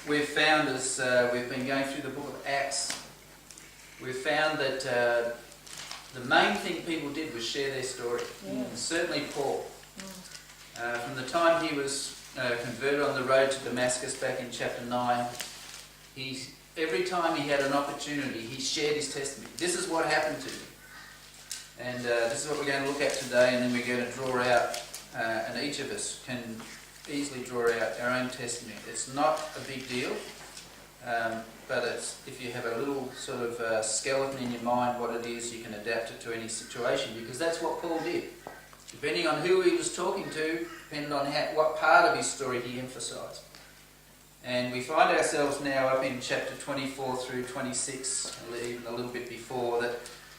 we've found as we've been going through the book of Acts, we've found that the main thing people did was share their story. And certainly Paul. From the time he was converted on the road to Damascus back in chapter 9, every time he had an opportunity, he shared his testimony. This is what happened to me. And this is what we're going to look at today, and then we're going to draw out, and each of us can easily draw out our own testimony. It's not a big deal, but if you have a little sort of skeleton in your mind what it is, you can adapt it to any situation, because that's what Paul did. Depending on who he was talking to, depending on what part of his story he emphasised. And we find ourselves now up in chapter 24 through 26, even a little bit before, that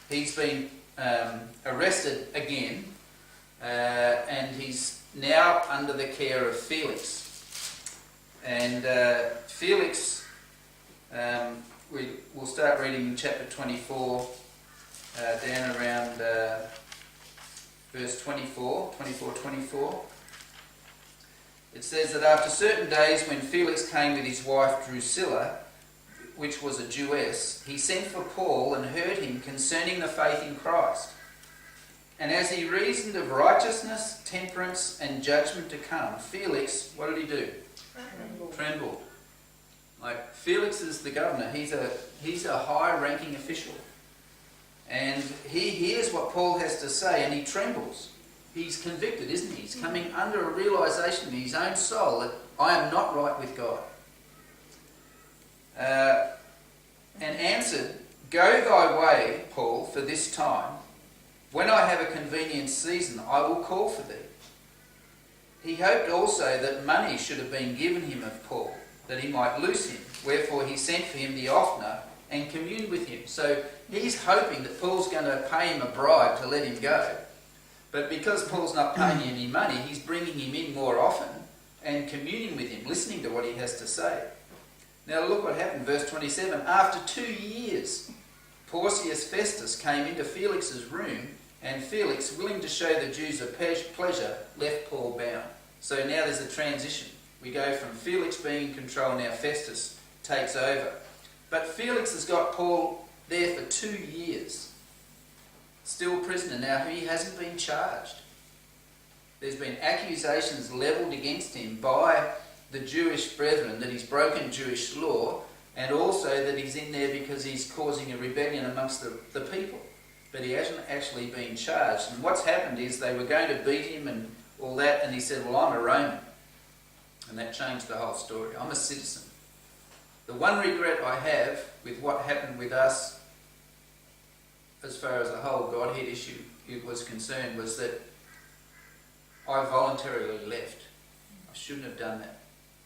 he's been arrested again, and he's now under the care of Felix. And Felix, we'll start reading in chapter 24, down around verse 24. It says that after certain days, when Felix came with his wife Drusilla, which was a Jewess, he sent for Paul and heard him concerning the faith in Christ. And as he reasoned of righteousness, temperance, and judgment to come, Felix, what did he do? Trembled. Like, Felix is the governor. He's a high-ranking official. And he hears what Paul has to say and he trembles. He's convicted, isn't he? He's coming under a realisation in his own soul that I am not right with God. And answered, "Go thy way, Paul, for this time. When I have a convenient season, I will call for thee." He hoped also that money should have been given him of Paul, that he might loose him. Wherefore he sent for him the oftener and communed with him. So he's hoping that Paul's going to pay him a bribe to let him go. But because Paul's not paying him any money, he's bringing him in more often and communing with him, listening to what he has to say. Now look what happened, verse 27. After 2 years, Porcius Festus came into Felix's room, and Felix, willing to show the Jews a pleasure, left Paul bound. So now there's a transition. We go from Felix being in control, now Festus takes over. But Felix has got Paul there for 2 years. Still prisoner. Now he hasn't been charged. There's been accusations levelled against him by the Jewish brethren that he's broken Jewish law, and also that he's in there because he's causing a rebellion amongst the people. But he hasn't actually been charged. And what's happened is they were going to beat him and all that, and he said, "Well, I'm a Roman." And that changed the whole story. I'm a citizen. The one regret I have with what happened with us as far as the whole Godhead issue was concerned was that I voluntarily left. I shouldn't have done that.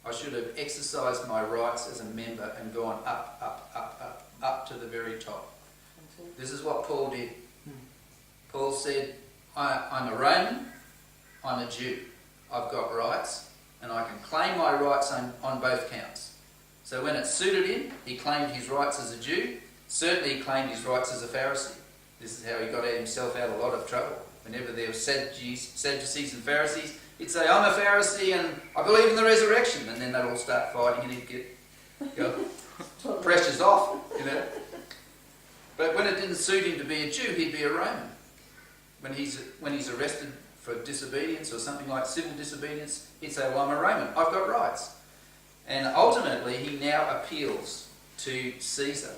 I should have exercised my rights as a member and gone up to the very top. This is what Paul did. Paul said, I'm a Roman, I'm a Jew. I've got rights, and I can claim my rights on both counts. So when it suited him, he claimed his rights as a Jew. Certainly he claimed his rights as a Pharisee. This is how he got himself out of a lot of trouble. Whenever there were Sadducees and Pharisees, he'd say, "I'm a Pharisee and I believe in the resurrection." And then they'd all start fighting and he'd go, pressure's off, you know. But when it didn't suit him to be a Jew, he'd be a Roman. When he's arrested for disobedience or something like civil disobedience, he'd say, "Well, I'm a Roman, I've got rights." And ultimately, he now appeals to Caesar.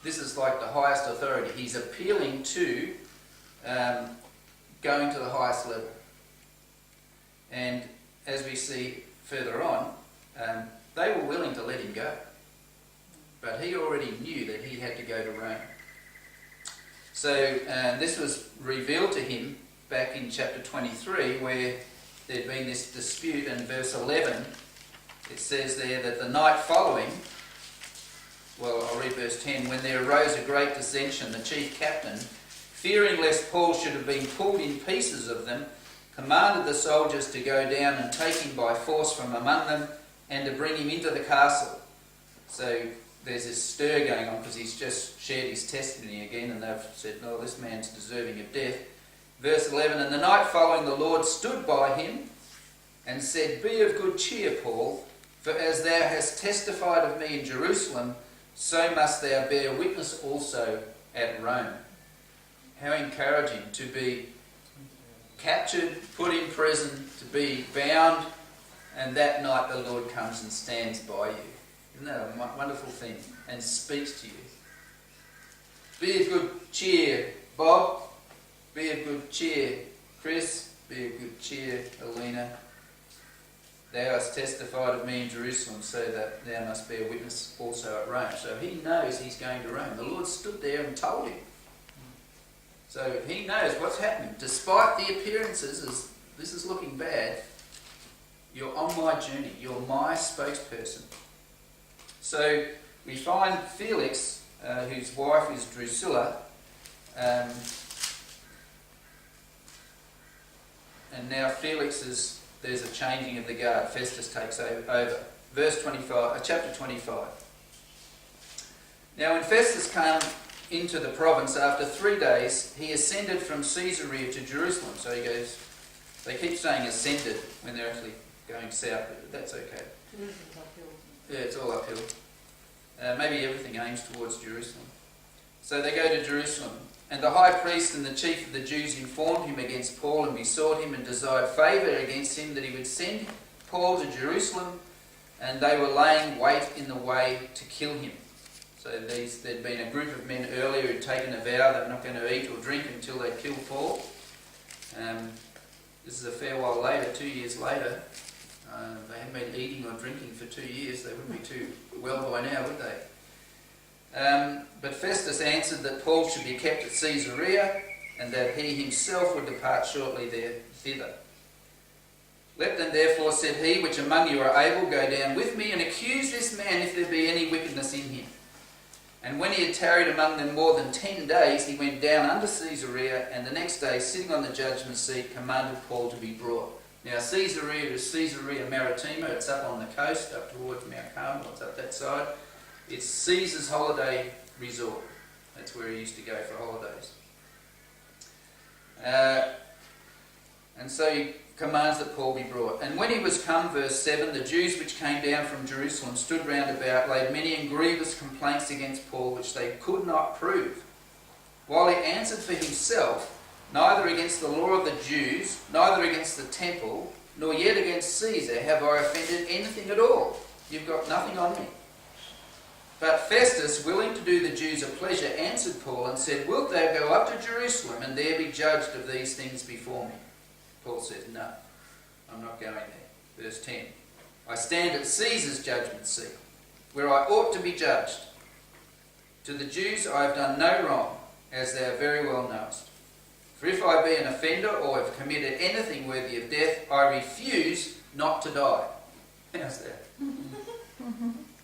This is like the highest authority. He's appealing to going to the highest level. And as we see further on, they were willing to let him go. But he already knew that he had to go to Rome. So this was revealed to him back in chapter 23, where there'd been this dispute. And verse 11, it says there that the night following, well, I'll read verse 10. When there arose a great dissension, the chief captain, fearing lest Paul should have been pulled in pieces of them, commanded the soldiers to go down and take him by force from among them and to bring him into the castle. So there's this stir going on because he's just shared his testimony again, and they've said, "No, this man's deserving of death." Verse 11, and the night following the Lord stood by him and said, "Be of good cheer, Paul, For as thou hast testified of me in Jerusalem, so must thou bear witness also at Rome. How encouraging to be captured, put in prison, to be bound, and that night the Lord comes and stands by you. Isn't that a wonderful thing? And speaks to you. Be of good cheer, Bob. Be of good cheer, Chris. Be of good cheer, Alina. Thou hast testified of me in Jerusalem, so that thou must bear witness also at Rome. So he knows he's going to Rome. The Lord stood there and told him. So he knows what's happening. Despite the appearances, as this is looking bad, you're on my journey. You're my spokesperson. So we find Felix, whose wife is Drusilla, and now Felix is... There's a changing of the guard. Festus takes over. Verse 25, chapter 25. Now when Festus came into the province after 3 days, he ascended from Caesarea to Jerusalem. So he goes, they keep saying ascended when they're actually going south, but that's okay. Jerusalem's uphill. Yeah, it's all uphill. Maybe everything aims towards Jerusalem. So they go to Jerusalem. And the high priest and the chief of the Jews informed him against Paul and besought him and desired favour against him that he would send Paul to Jerusalem, and they were laying wait in the way to kill him. So there'd been a group of men earlier who'd taken a vow they were not going to eat or drink until they killed Paul. This is a fair while later, 2 years later. They hadn't been eating or drinking for 2 years. They wouldn't be too well by now, would they? But Festus answered that Paul should be kept at Caesarea, and that he himself would depart shortly thither. Let them therefore, said he, which among you are able, go down with me, and accuse this man if there be any wickedness in him. And when he had tarried among them more than 10 days, he went down unto Caesarea, and the next day, sitting on the judgment seat, commanded Paul to be brought. Now Caesarea is Caesarea Maritima. It's up on the coast, up towards Mount Carmel. It's up that side. It's Caesar's holiday resort. That's where he used to go for holidays. And so he commands that Paul be brought. And when he was come, verse 7, the Jews which came down from Jerusalem stood round about, laid many and grievous complaints against Paul, which they could not prove. While he answered for himself, neither against the law of the Jews, neither against the temple, nor yet against Caesar have I offended anything at all. You've got nothing on me. But Festus, willing to do the Jews a pleasure, answered Paul and said, Wilt thou go up to Jerusalem and there be judged of these things before me? Paul says, No, I'm not going there. Verse 10. I stand at Caesar's judgment seat, where I ought to be judged. To the Jews I have done no wrong, as thou very well knowest. For if I be an offender or have committed anything worthy of death, I refuse not to die. How's that?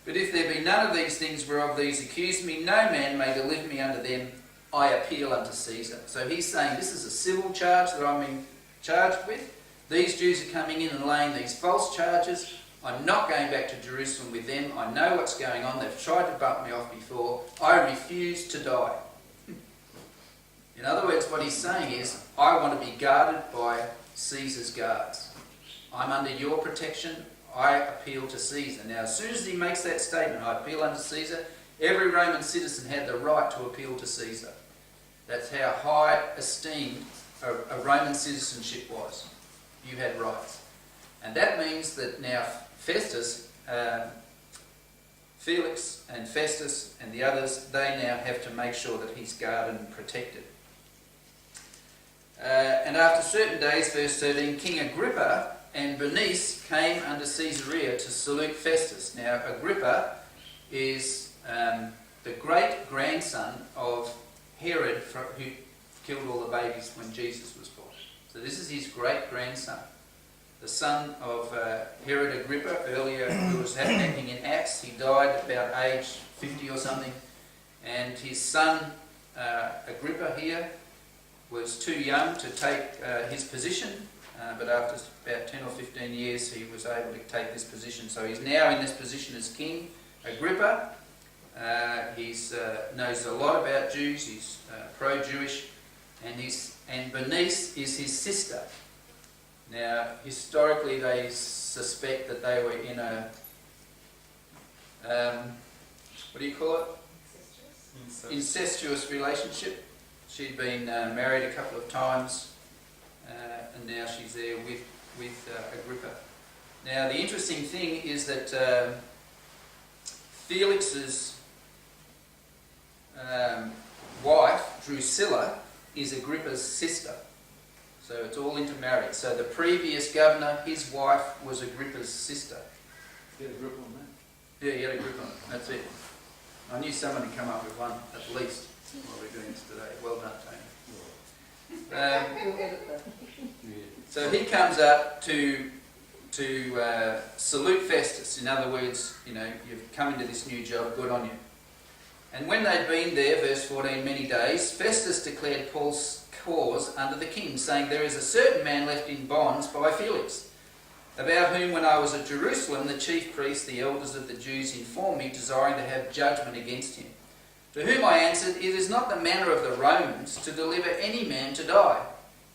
But if there be none of these things whereof these accuse me, no man may deliver me unto them. I appeal unto Caesar. So he's saying this is a civil charge that I'm being charged with. These Jews are coming in and laying these false charges. I'm not going back to Jerusalem with them. I know what's going on. They've tried to bump me off before. I refuse to die. In other words, what he's saying is, I want to be guarded by Caesar's guards. I'm under your protection. I appeal to Caesar. Now, as soon as he makes that statement, I appeal unto Caesar, every Roman citizen had the right to appeal to Caesar. That's how high esteemed a Roman citizenship was. You had rights. And that means that now Festus, Felix and Festus and the others, they now have to make sure that he's guarded and protected. And after certain days, verse 13, King Agrippa and Bernice came unto Caesarea to salute Festus. Now, Agrippa is the great-grandson of Herod, who killed all the babies when Jesus was born. So this is his great-grandson, the son of Herod Agrippa, earlier, who was happening in Acts. He died about age 50 or something. And his son, Agrippa here, was too young to take his position. But after about 10 or 15 years, he was able to take this position. So he's now in this position as king. Agrippa, he knows a lot about Jews. He's pro-Jewish, and Bernice is his sister. Now, historically, they suspect that they were in a what do you call it? Incestuous relationship. She'd been married a couple of times, and now she's there with Agrippa. Now, the interesting thing is that Felix's wife, Drusilla, is Agrippa's sister. So it's all intermarried. So the previous governor, his wife was Agrippa's sister. He had a grip on that. Yeah, he had a grip on it. That's it. I knew someone had come up with one, at least, while we're doing this today. Well done, Tony. So he comes up to salute Festus. In other words, you've come into this new job, good on you. And when they'd been there, verse 14, many days, Festus declared Paul's cause under the king, saying, there is a certain man left in bonds by Felix, about whom when I was at Jerusalem, the chief priests, the elders of the Jews, informed me, desiring to have judgment against him. To whom I answered, it is not the manner of the Romans to deliver any man to die.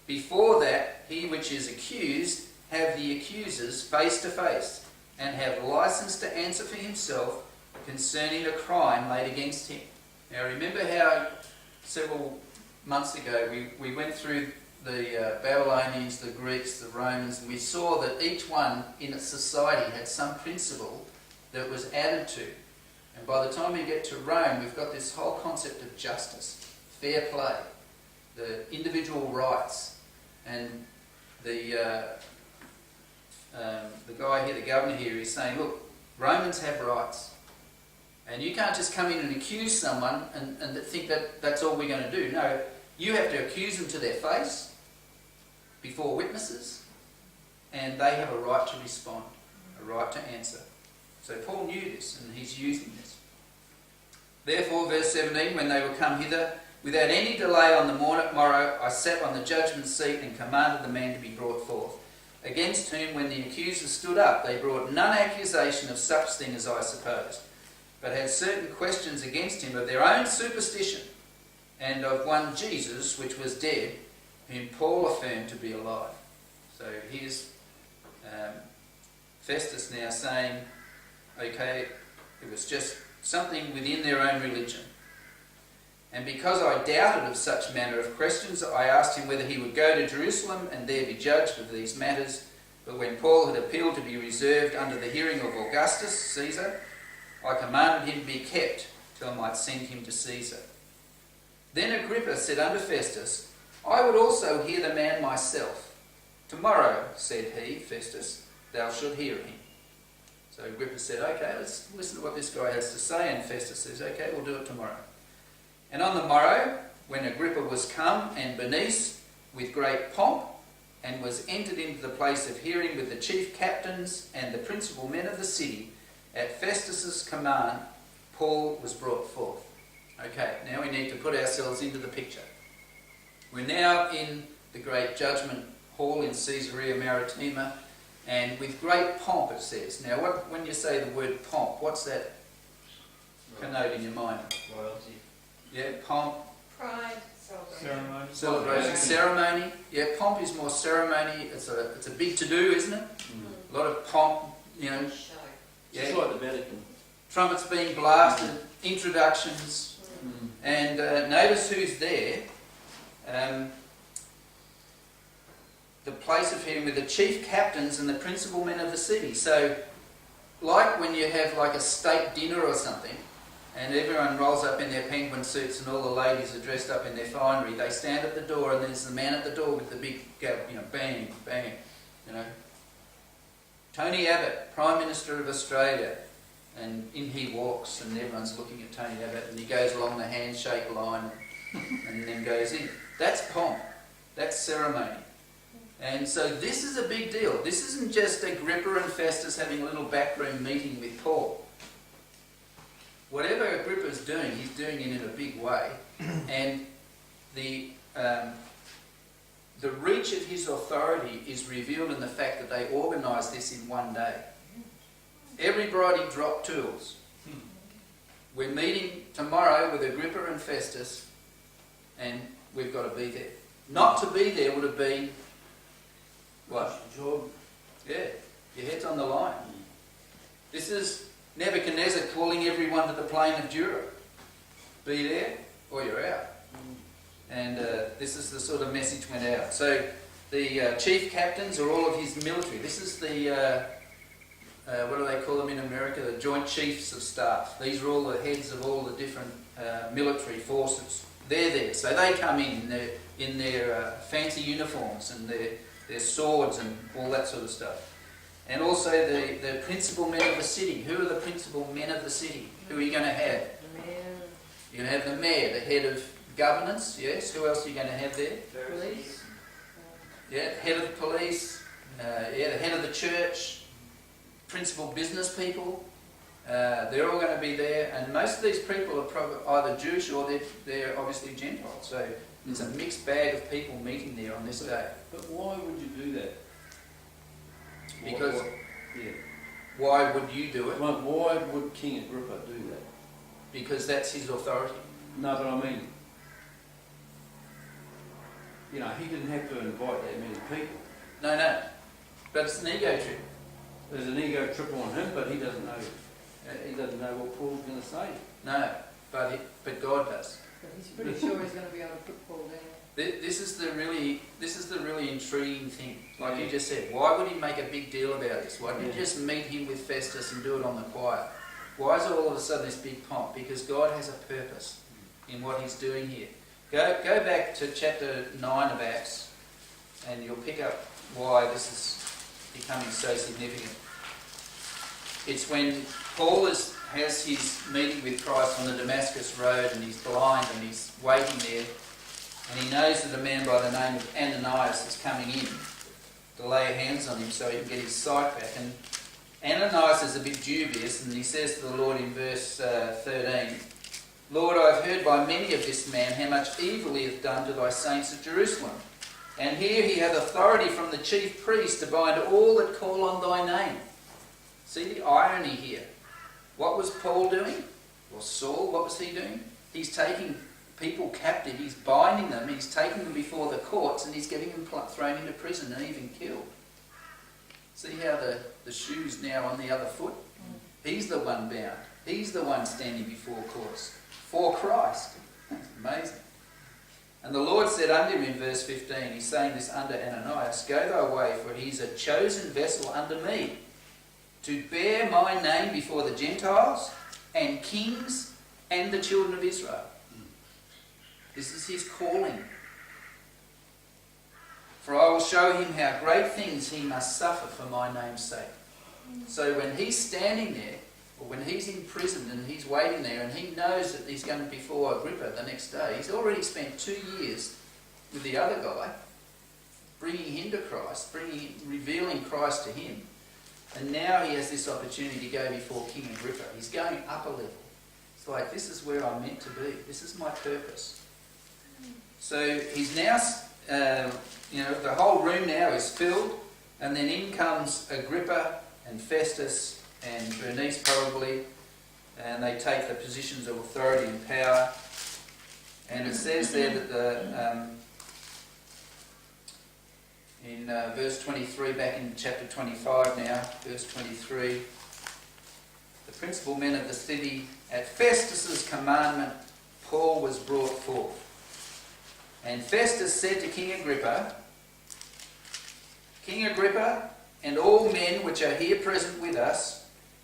Before that, he which is accused have the accusers face to face, and have license to answer for himself concerning a crime laid against him. Now remember how several months ago we went through the Babylonians, the Greeks, the Romans, and we saw that each one in its society had some principle that was added to. And by the time we get to Rome, we've got this whole concept of justice, fair play, the individual rights, and the guy here, the governor here, is saying, look, Romans have rights. And you can't just come in and accuse someone and think that that's all we're going to do. No, you have to accuse them to their face before witnesses, and they have a right to respond, a right to answer. So Paul knew this, and he's using this. Therefore, verse 17, when they were come hither, without any delay on the morrow, I sat on the judgment seat and commanded the man to be brought forth, against whom, when the accusers stood up, they brought none accusation of such thing as I supposed, but had certain questions against him of their own superstition, and of one Jesus, which was dead, whom Paul affirmed to be alive. So here's Festus now saying, okay, it was just something within their own religion. And because I doubted of such manner of questions, I asked him whether he would go to Jerusalem and there be judged of these matters. But when Paul had appealed to be reserved under the hearing of Augustus, Caesar, I commanded him to be kept till I might send him to Caesar. Then Agrippa said unto Festus, I would also hear the man myself. Tomorrow, said he, Festus, thou shalt hear him. So Agrippa said, okay, let's listen to what this guy has to say. And Festus says, okay, we'll do it tomorrow. And on the morrow, when Agrippa was come, and Bernice, with great pomp, and was entered into the place of hearing with the chief captains and the principal men of the city, at Festus's command, Paul was brought forth. Okay, now we need to put ourselves into the picture. We're now in the great judgment hall in Caesarea Maritima, and with great pomp, it says. Now, when you say the word pomp, what's that connote in your mind? Royalty. Yeah, pomp. Pride. Ceremony. Celebration. Ceremony. Yeah, pomp is more ceremony. It's a big to-do, isn't it? A lot of pomp, Show. Yeah. It's like the Vatican. Trumpets being blasted, introductions, and notice who's there. The place of hearing with the chief captains and the principal men of the city. So, like when you have like a state dinner or something, and everyone rolls up in their penguin suits and all the ladies are dressed up in their finery, they stand at the door and there's the man at the door with the big, bang, bang, Tony Abbott, Prime Minister of Australia, and in he walks and everyone's looking at Tony Abbott and he goes along the handshake line and then goes in. That's pomp. That's ceremony. And so this is a big deal. This isn't just Agrippa and Festus having a little backroom meeting with Paul. Whatever Agrippa's doing, he's doing it in a big way. And the reach of his authority is revealed in the fact that they organised this in one day. Everybody dropped tools. We're meeting tomorrow with Agrippa and Festus, and we've got to be there. Not to be there would have been, what? Job. Yeah, your head's on the line. This is Nebuchadnezzar calling everyone to the plain of Dura. Be there or you're out. And this is the sort of message went out. So the chief captains are all of his military. This is the, what do they call them in America? The Joint Chiefs of Staff. These are all the heads of all the different military forces. They're there. So they come in their fancy uniforms and their swords and all that sort of stuff. And also the principal men of the city. Who are the principal men of the city? Who are you going to have? The mayor. You're going to have the mayor, the head of governance, yes. Who else are you going to have there? Police. Yeah, head of the police, the head of the church, principal business people. They're all going to be there, and most of these people are probably either Jewish or they're obviously Gentiles. So it's a mixed bag of people meeting there on this day. But why would you do that? Because yeah. why would you do it? Why would King Agrippa do that? Because that's his authority. No, but I mean, you know, he didn't have to invite that many people. No. But it's an ego trip. There's an ego trip on him, but he doesn't know. He doesn't know what Paul's going to say. No, but God does. But he's pretty sure he's going to be able to put Paul down. This is the really intriguing thing. Like you just said, why would he make a big deal about this? Why didn't he just meet him with Festus and do it on the quiet? Why is it all of a sudden this big pomp? Because God has a purpose in what he's doing here. Go back to chapter 9 of Acts and you'll pick up why this is becoming so significant. It's when Paul has his meeting with Christ on the Damascus road and he's blind and he's waiting there and he knows that a man by the name of Ananias is coming in to lay hands on him so he can get his sight back. And Ananias is a bit dubious and he says to the Lord in verse 13, Lord, I have heard by many of this man how much evil he hath done to thy saints at Jerusalem. And here he hath authority from the chief priest to bind all that call on thy name. See the irony here. What was Paul doing? Or Saul, what was he doing? He's taking people captive, he's binding them, he's taking them before the courts and he's getting them thrown into prison and even killed. See how the shoe's now on the other foot? He's the one bound. He's the one standing before courts. For Christ. That's amazing. And the Lord said unto him in verse 15, he's saying this unto Ananias, Go thy way, for he is a chosen vessel unto me, to bear my name before the Gentiles and kings and the children of Israel. This is his calling. For I will show him how great things he must suffer for my name's sake. So when he's standing there, or when he's imprisoned and he's waiting there and he knows that he's going to be before Agrippa the next day, he's already spent 2 years with the other guy, bringing him to Christ, revealing Christ to him. And now he has this opportunity to go before King Agrippa. He's going up a level. It's like, this is where I'm meant to be. This is my purpose. So he's now, the whole room now is filled, and then in comes Agrippa and Festus and Bernice probably, and they take the positions of authority and power. And it says there that in verse 23, back in chapter 25 now, verse 23, the principal men of the city, at Festus's commandment, Paul was brought forth. And Festus said to King Agrippa, King Agrippa, and all men which are here present with us,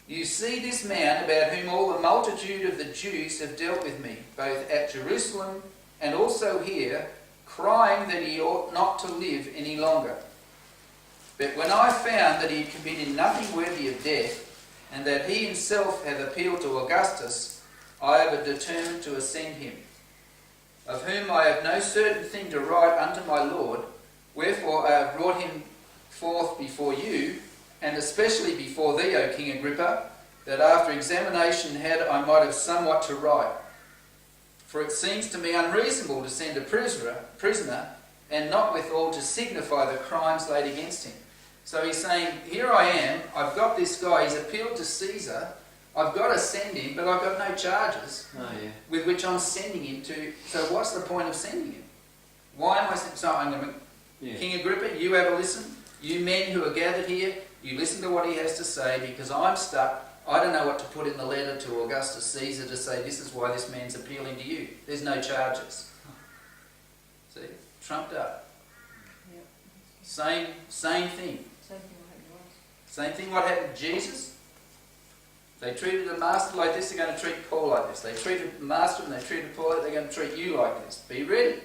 you see this man about whom all the multitude of the Jews have dealt with me, both at Jerusalem and also here, crying that he ought not to live any longer. But when I found that he had committed nothing worthy of death, and that he himself hath appealed to Augustus, I have determined to ascend him, of whom I have no certain thing to write unto my Lord, wherefore I have brought him forth before you, and especially before thee, O King Agrippa, that after examination had I might have somewhat to write. For it seems to me unreasonable to send a prisoner, and not withal to signify the crimes laid against him. So he's saying, here I am, I've got this guy, he's appealed to Caesar, I've got to send him, but I've got no charges with which I'm sending him to. So what's the point of sending him? Why am I sending? So I'm going to, King Agrippa, you have a listen. You men who are gathered here, you listen to what he has to say, because I'm stuck. I don't know what to put in the letter to Augustus Caesar to say this is why this man's appealing to you. There's no charges. See? Trumped up. Yep. Same thing. Same thing what happened to us. Same thing what happened to Jesus. They treated a master like this, they're going to treat Paul like this. They treated the master and they treated Paul like they're going to treat you like this. Be ready.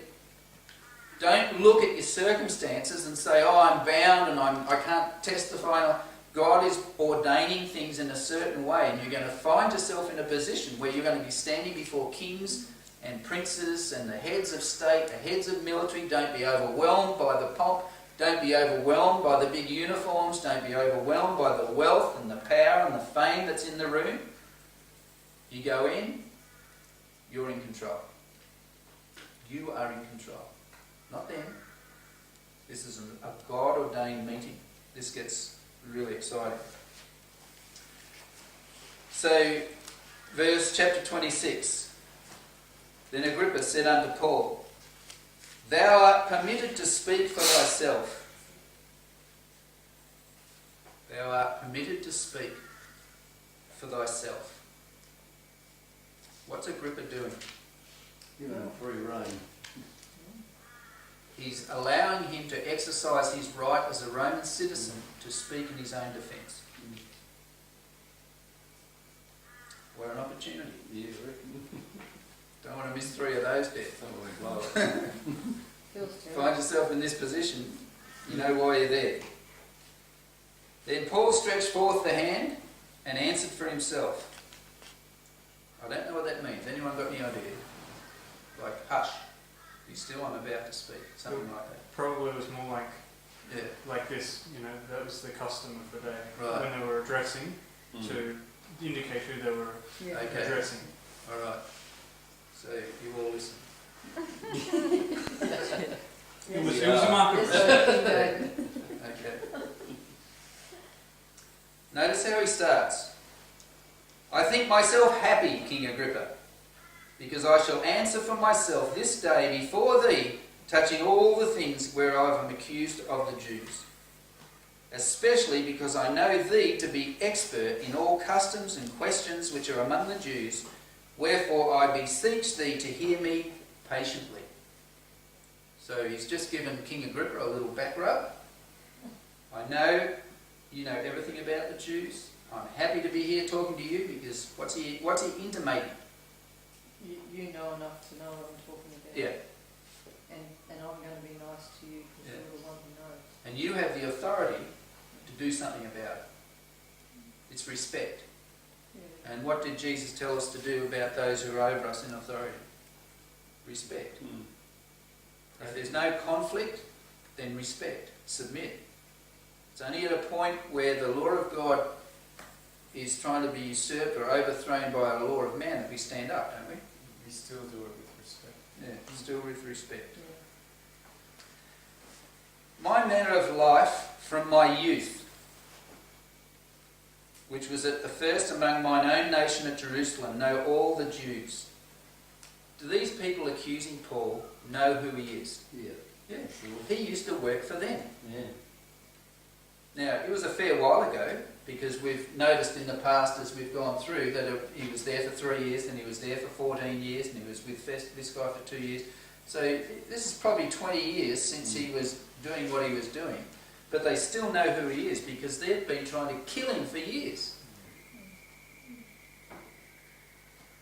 Don't look at your circumstances and say, oh, I'm bound and I can't testify. God is ordaining things in a certain way, and you're going to find yourself in a position where you're going to be standing before kings and princes and the heads of state, the heads of military. Don't be overwhelmed by the pomp. Don't be overwhelmed by the big uniforms. Don't be overwhelmed by the wealth and the power and the fame that's in the room. You go in, you're in control. You are in control. Not them. This is a God-ordained meeting. This gets really exciting. So, chapter 26. Then Agrippa said unto Paul, Thou art permitted to speak for thyself. Thou art permitted to speak for thyself. What's Agrippa doing? Giving him free rein. He's allowing him to exercise his right as a Roman citizen to speak in his own defence. What an opportunity. Yeah, I reckon. Don't want to miss 3 of those, Dad. Feels terrible. Find yourself in this position, you know why you're there. Then Paul stretched forth the hand and answered for himself. I don't know what that means. Anyone got any idea? Like, hush, be still, I'm about to speak. Something like that. Probably was more Yeah. like this, that was the custom of the day. Right. When they were addressing, to indicate who they were Yeah. Okay. addressing. Alright. So, you all listen. It was Yes. a mark of Yes, sir, King David. Okay. Notice how he starts. I think myself happy, King Agrippa, because I shall answer for myself this day before thee, touching all the things whereof I am accused of the Jews, especially because I know thee to be expert in all customs and questions which are among the Jews, wherefore I beseech thee to hear me patiently. So he's just given King Agrippa a little back rub. I know you know everything about the Jews. I'm happy to be here talking to you because what's he intimating? You know enough to know what I'm talking about. Yeah. And I'm going to be nice to you because Yeah. you're the one who knows. And you have the authority to do something about it. It's respect. Yeah. And what did Jesus tell us to do about those who are over us in authority? Respect. If there's no conflict, then respect. Submit. It's only at a point where the law of God is trying to be usurped or overthrown by a law of man that we stand up, don't we? We still do it with respect. Yeah, still with respect. Yeah. My manner of life from my youth, which was at the first among mine own nation at Jerusalem, know all the Jews. Do these people accusing Paul know who he is? Yeah. Yeah. He used to work for them. Yeah. Now, it was a fair while ago, because we've noticed in the past as we've gone through that he was there for 3 years, and he was there for 14 years, and he was with this guy for 2 years. So this is probably 20 years since he was doing what he was doing. But they still know who he is, because they've been trying to kill him for years.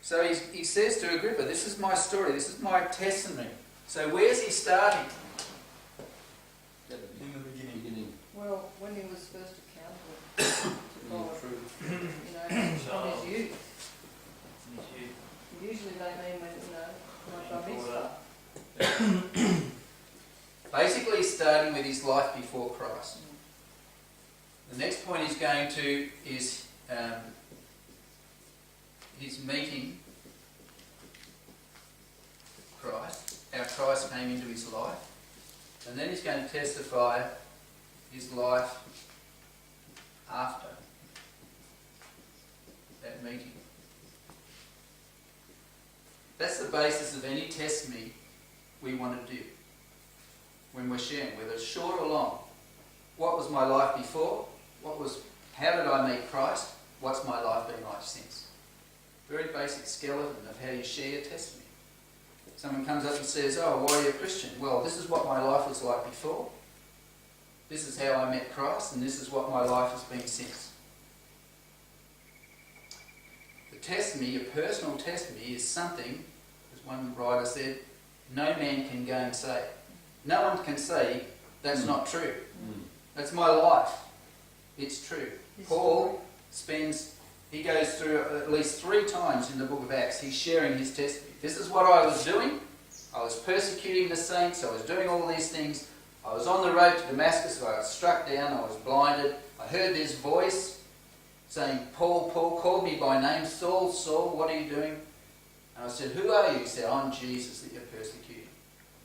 So he says to Agrippa, this is my story, this is my testimony. So where's he starting? In the beginning. Well, when he was first accountable to God, from his youth. Usually they mean when, like I missed. Basically he's starting with his life before Christ. The next point he's going to is his meeting Christ, how Christ came into his life. And then he's going to testify his life after that meeting. That's the basis of any testimony we want to do when we're sharing, whether it's short or long. What was my life before? How did I meet Christ? what's my life been like since? Very basic skeleton of how you share your testimony. Someone comes up and says, oh, why are you a Christian? Well, this is what my life was like before. This is how I met Christ, and this is what my life has been since. The testimony, your personal testimony, is something, as one writer said, no man can gainsay. No one can say that's not true. That's my life. It's true. Paul he goes through at least 3 times in the book of Acts, he's sharing his testimony. This is what I was doing. I was persecuting the saints. I was doing all these things. I was on the road to Damascus. I was struck down. I was blinded. I heard this voice saying, Paul, Paul, called me by name. Saul, Saul, what are you doing? And I said, who are you? He said, I'm Jesus that you're persecuting.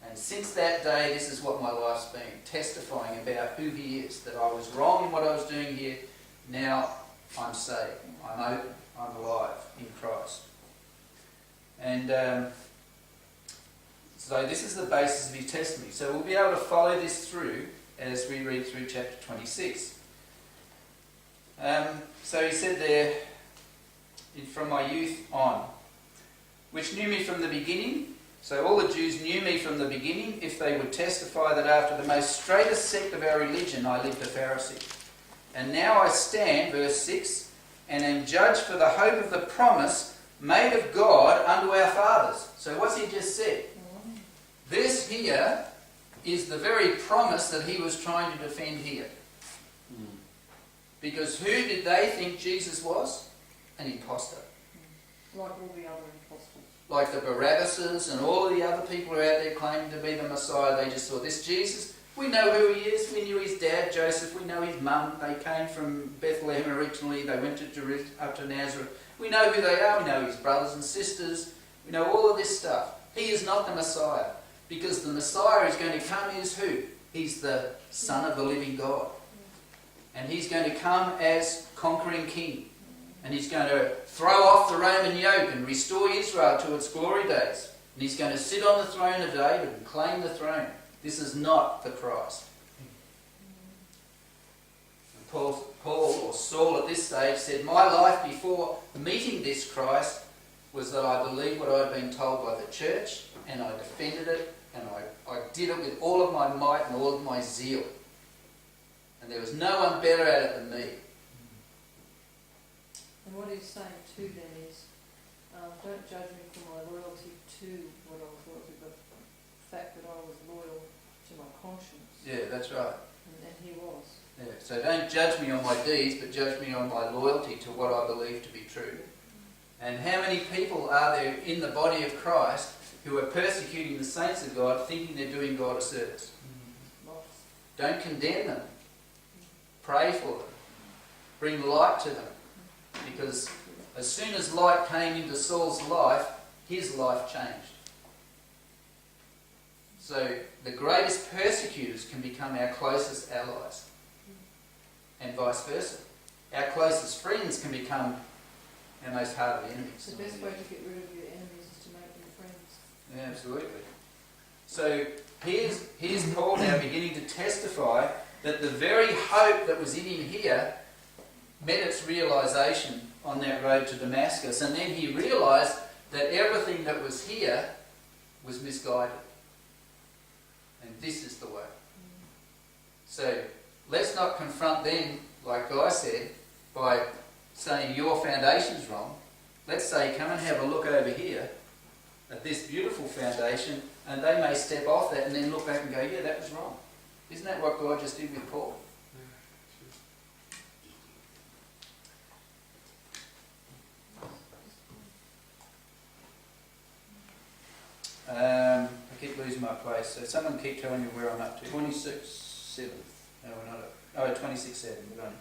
And since that day, this is what my life's been, testifying about who he is, that I was wrong in what I was doing here. Now I'm saved. I'm open. I'm alive in Christ. And so this is the basis of his testimony. So we'll be able to follow this through as we read through chapter 26. So he said there, from my youth on, which knew me from the beginning. So all the Jews knew me from the beginning, if they would testify that after the most straightest sect of our religion I lived a Pharisee. And now I stand, verse 6, and am judged for the hope of the promise made of God unto our fathers. So what's he just said? This here is the very promise that he was trying to defend here. Because who did they think Jesus was? An imposter. Like all the other impostors. Like the Barabbases and all the other people who are out there claiming to be the Messiah. They just thought, this Jesus, we know who he is. We knew his dad, Joseph. We know his mum. They came from Bethlehem originally. They went to Jerusalem, up to Nazareth. We know who they are. We know his brothers and sisters. We know all of this stuff. He is not the Messiah. Because the Messiah is going to come as who? He's the Son of the living God. And he's going to come as conquering king. And he's going to throw off the Roman yoke and restore Israel to its glory days. And he's going to sit on the throne of David and claim the throne. This is not the Christ. And Paul or Saul at this stage said, my life before meeting this Christ was that I believed what I'd been told by the church, and I defended it, and I did it with all of my might and all of my zeal. And there was no one better at it than me. And what he's saying too then is, don't judge me for my loyalty to what I was loyal to, but the fact that I was loyal to my conscience. Yeah, that's right. And he was. Yeah. So don't judge me on my deeds, but judge me on my loyalty to what I believe to be true. And how many people are there in the body of Christ who are persecuting the saints of God, thinking they're doing God a service? Lots. Don't condemn them. Pray for them. Bring light to them. Because as soon as light came into Saul's life, his life changed. So the greatest persecutors can become our closest allies. And vice versa. Our closest friends can become our most hardened enemies. The best way to get rid of your enemies is to make them friends. Yeah, absolutely. So here's Paul now beginning to testify that the very hope that was in him here met its realisation on that road to Damascus. And then he realised that everything that was here was misguided. And this is the way. So let's not confront them, like Guy said, by saying your foundation's wrong. Let's say, come and have a look over here at this beautiful foundation, and they may step off that and then look back and go, yeah, that was wrong. Isn't that what God just did with Paul? I keep losing my place, so someone keep telling me where I'm up to. 26:7. No, we're not at 26:7. We're on.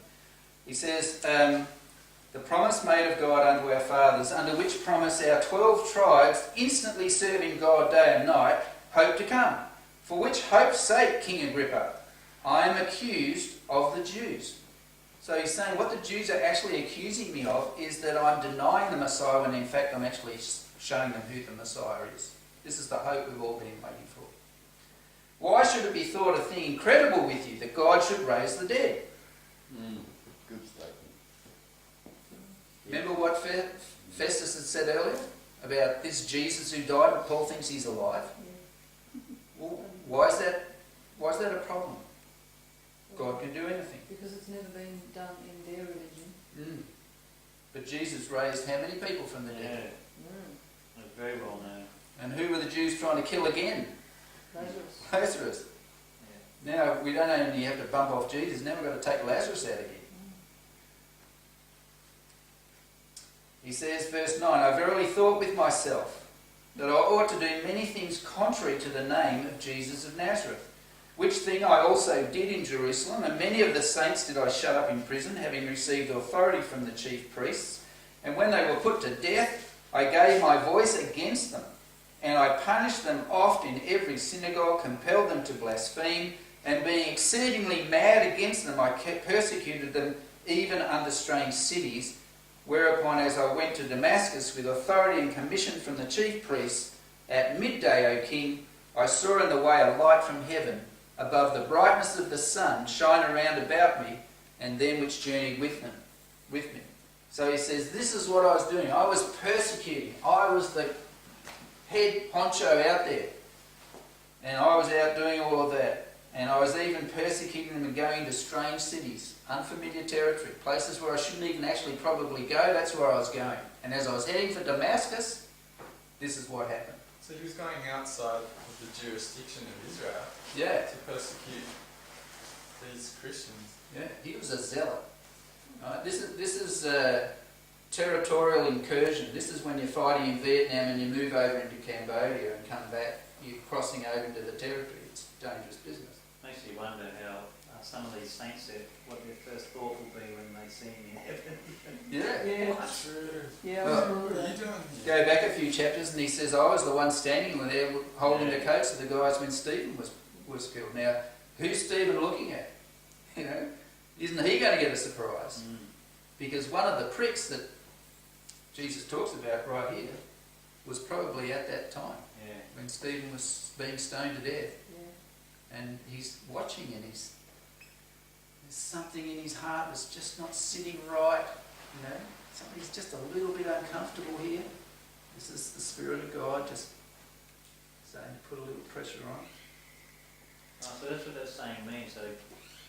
He says, the promise made of God unto our fathers, under which promise our 12 tribes, instantly serving God day and night, hope to come. For which hope's sake, King Agrippa, I am accused of the Jews. So he's saying what the Jews are actually accusing me of is that I'm denying the Messiah when in fact I'm actually showing them who the Messiah is. This is the hope we've all been waiting for. Why should it be thought a thing incredible with you that God should raise the dead? Good statement. Remember what Festus had said earlier about this Jesus who died, but Paul thinks he's alive? Yeah. Well, why is that a problem? God can do anything. Because it's never been done in their religion. But Jesus raised how many people from the dead? That's very well known. And who were the Jews trying to kill again? Lazarus. Lazarus. Now we don't only have to bump off Jesus, now we've got to take Lazarus out again. He says, verse 9, I verily thought with myself that I ought to do many things contrary to the name of Jesus of Nazareth, which thing I also did in Jerusalem, and many of the saints did I shut up in prison, having received authority from the chief priests. And when they were put to death, I gave my voice against them, and I punished them oft in every synagogue, compelled them to blaspheme, and being exceedingly mad against them, I persecuted them even unto strange cities. Whereupon, as I went to Damascus with authority and commission from the chief priests, at midday, O king, I saw in the way a light from heaven, above the brightness of the sun, shine around about me, and them which journeyed with me. So he says, this is what I was doing. I was persecuting. I was the head honcho out there. And I was out doing all of that. And I was even persecuting them and going to strange cities, unfamiliar territory, places where I shouldn't even actually probably go. That's where I was going. And as I was heading for Damascus, this is what happened. So he was going outside of the jurisdiction of Israel Yeah, to persecute these Christians. yeah. He was a zealot. Right? This is territorial incursion. This is when you're fighting in Vietnam and you move over into Cambodia and come back. You're crossing over into the territory. It's dangerous business. Makes you wonder how some of these saints said what their first thought will be when they see him in heaven. Yeah. Yeah. True. Yeah, I Well, remember What are you that. doing Go here? back a few chapters and he says, I was the one standing there holding the coats of the guys when Stephen was killed. Now, who's Stephen looking at? You know, isn't he going to get a surprise? Because one of the pricks that Jesus talks about right here was probably at that time when Stephen was being stoned to death. Yeah. And he's watching and there's something in his heart that's just not sitting right. You know, something's just a little bit uncomfortable here. This is the Spirit of God just saying to put a little pressure on. Oh, so that's what that saying means. So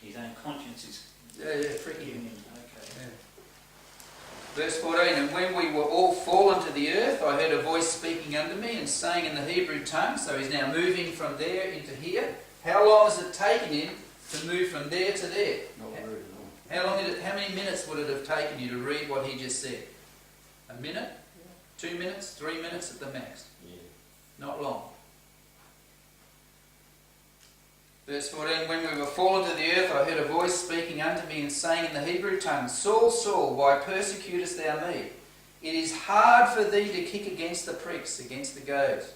his own conscience is Freaking. giving him. Okay. Yeah. Verse 14, and when we were all fallen to the earth, I heard a voice speaking unto me and saying in the Hebrew tongue. So he's now moving from there into here. How long has it taken him to move from there to there? Not very long. How many minutes would it have taken you to read what he just said? A minute? 2 minutes? 3 minutes at the max? Not long. Verse 14, when we were fallen to the earth, I heard a voice speaking unto me and saying in the Hebrew tongue, Saul, Saul, why persecutest thou me? It is hard for thee to kick against the pricks, against the goads,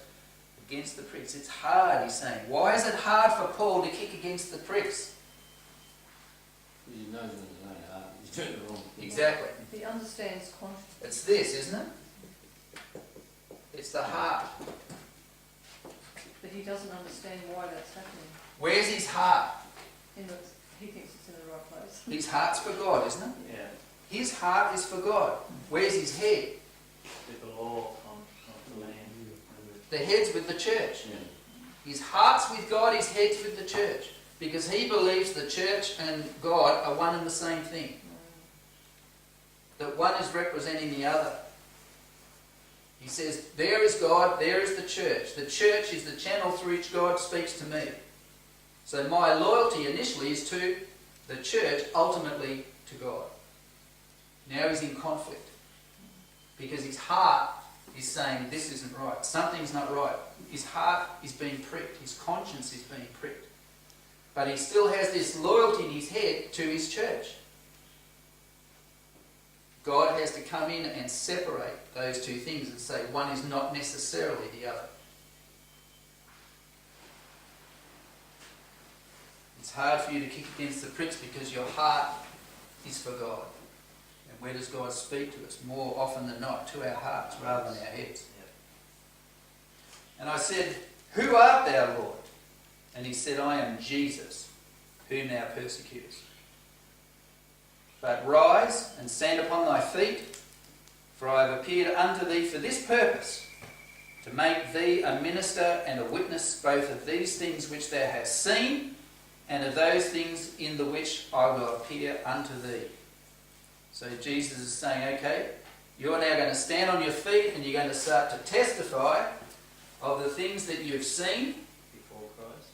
against the pricks. It's hard, he's saying. Why is it hard for Paul to kick against the pricks? You know that it ain't hard. He's doing it wrong. Exactly. He understands conscience. It's this, isn't it? It's the heart. But he doesn't understand why that's happening. Where's his heart? He thinks it's in the right place. His heart's for God, isn't it? Yeah. His heart is for God. Where's his head? With the law on the land. The head's with the church. His heart's with God, his head's with the church. Because he believes the church and God are one and the same thing. That one is representing the other. He says, there is God, there is the church. The church is the channel through which God speaks to me. So my loyalty initially is to the church, ultimately to God. Now he's in conflict. Because his heart is saying, this isn't right. Something's not right. His heart is being pricked. His conscience is being pricked. But he still has this loyalty in his head to his church. God has to come in and separate those two things and say one is not necessarily the other. It's hard for you to kick against the pricks because your heart is for God. And where does God speak to us? More often than not, to our hearts rather than our heads. And I said, who art thou, Lord? And he said, I am Jesus, whom thou persecutest. But rise and stand upon thy feet, For I have appeared unto thee for this purpose, to make thee a minister and a witness both of these things which thou hast seen, and of those things in the which I will appear unto thee. So Jesus is saying, okay, you're now going to stand on your feet and you're going to start to testify of the things that you've seen. Before Christ.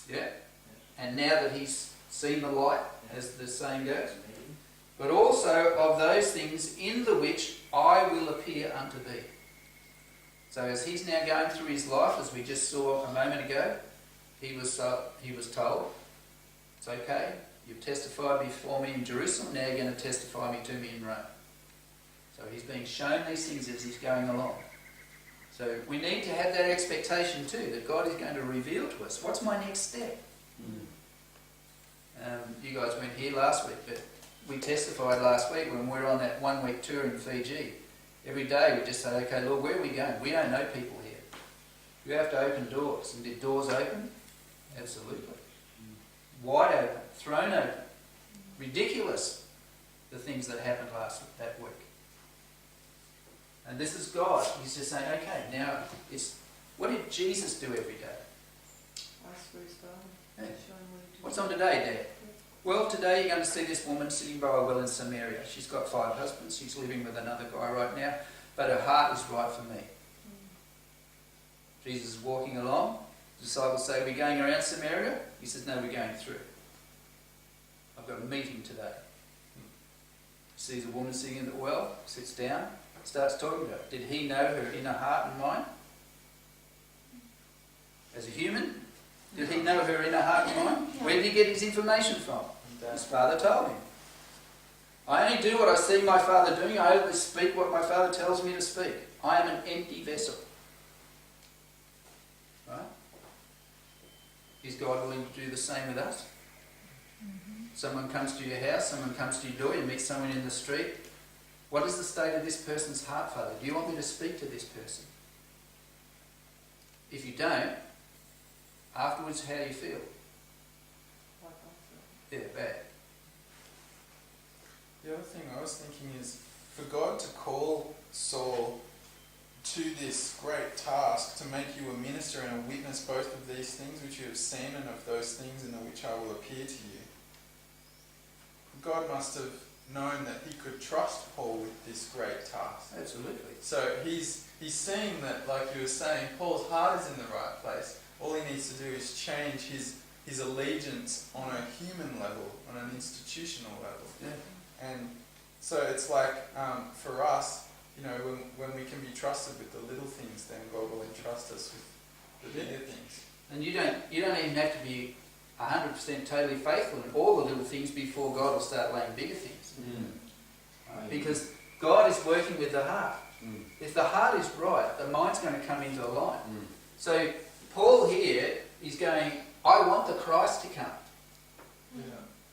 Yeah. And now that he's seen the light, as the saying goes. But also of those things in the which I will appear unto thee. So as he's now going through his life, as we just saw a moment ago, he was told, it's okay, you've testified before me in Jerusalem, now you're going to testify to me in Rome. So he's being shown these things as he's going along. So we need to have that expectation too, that God is going to reveal to us, what's my next step? You guys weren't here last week, but we testified last week when we were on that 1 week tour in Fiji. Every day we just say, okay, Lord, where are we going? We don't know people here. We have to open doors. And did doors open? Absolutely. Wide open, thrown open. Ridiculous, the things that happened that week. And this is God. He's just saying, okay, now, what did Jesus do every day? Ask for his Father. Yeah. Show him what he did. What's on today, Dad? Well, today you're going to see this woman sitting by a well in Samaria. She's got 5 husbands. She's living with another guy right now. But her heart is right for me. Jesus is walking along. The disciples say, are we going around Samaria? He says, no, we're going through. I've got a meeting today. Sees a woman sitting in the well, sits down, starts talking to her. Did he know her inner heart and mind? As a human? Did he know her inner heart and mind? Where did he get his information from? His father told him. I only do what I see my father doing. I only speak what my father tells me to speak. I am an empty vessel. Right? Is God willing to do the same with us? Someone comes to your house, someone comes to your door, you meet someone in the street. What is the state of this person's heart, Father? Do you want me to speak to this person? If you don't, afterwards, how do you feel? Like I feel. Yeah, bad. The other thing I was thinking is, for God to call Saul to this great task, to make you a minister and a witness both of these things which you have seen and of those things in which I will appear to you, God must have known that he could trust Paul with this great task. Absolutely. So he's seeing that, like you were saying, Paul's heart is in the right place. All he needs to do is change his allegiance on a human level, on an institutional level. Yeah. And so it's like, for us, you know, when we can be trusted with the little things, then God will entrust us with the bigger things. And you don't even have to be 100% totally faithful in all the little things before God will start laying bigger things. Right? Because God is working with the heart. If the heart is right, the mind's going to come into line. So Paul here is going, I want the Christ to come. Yeah.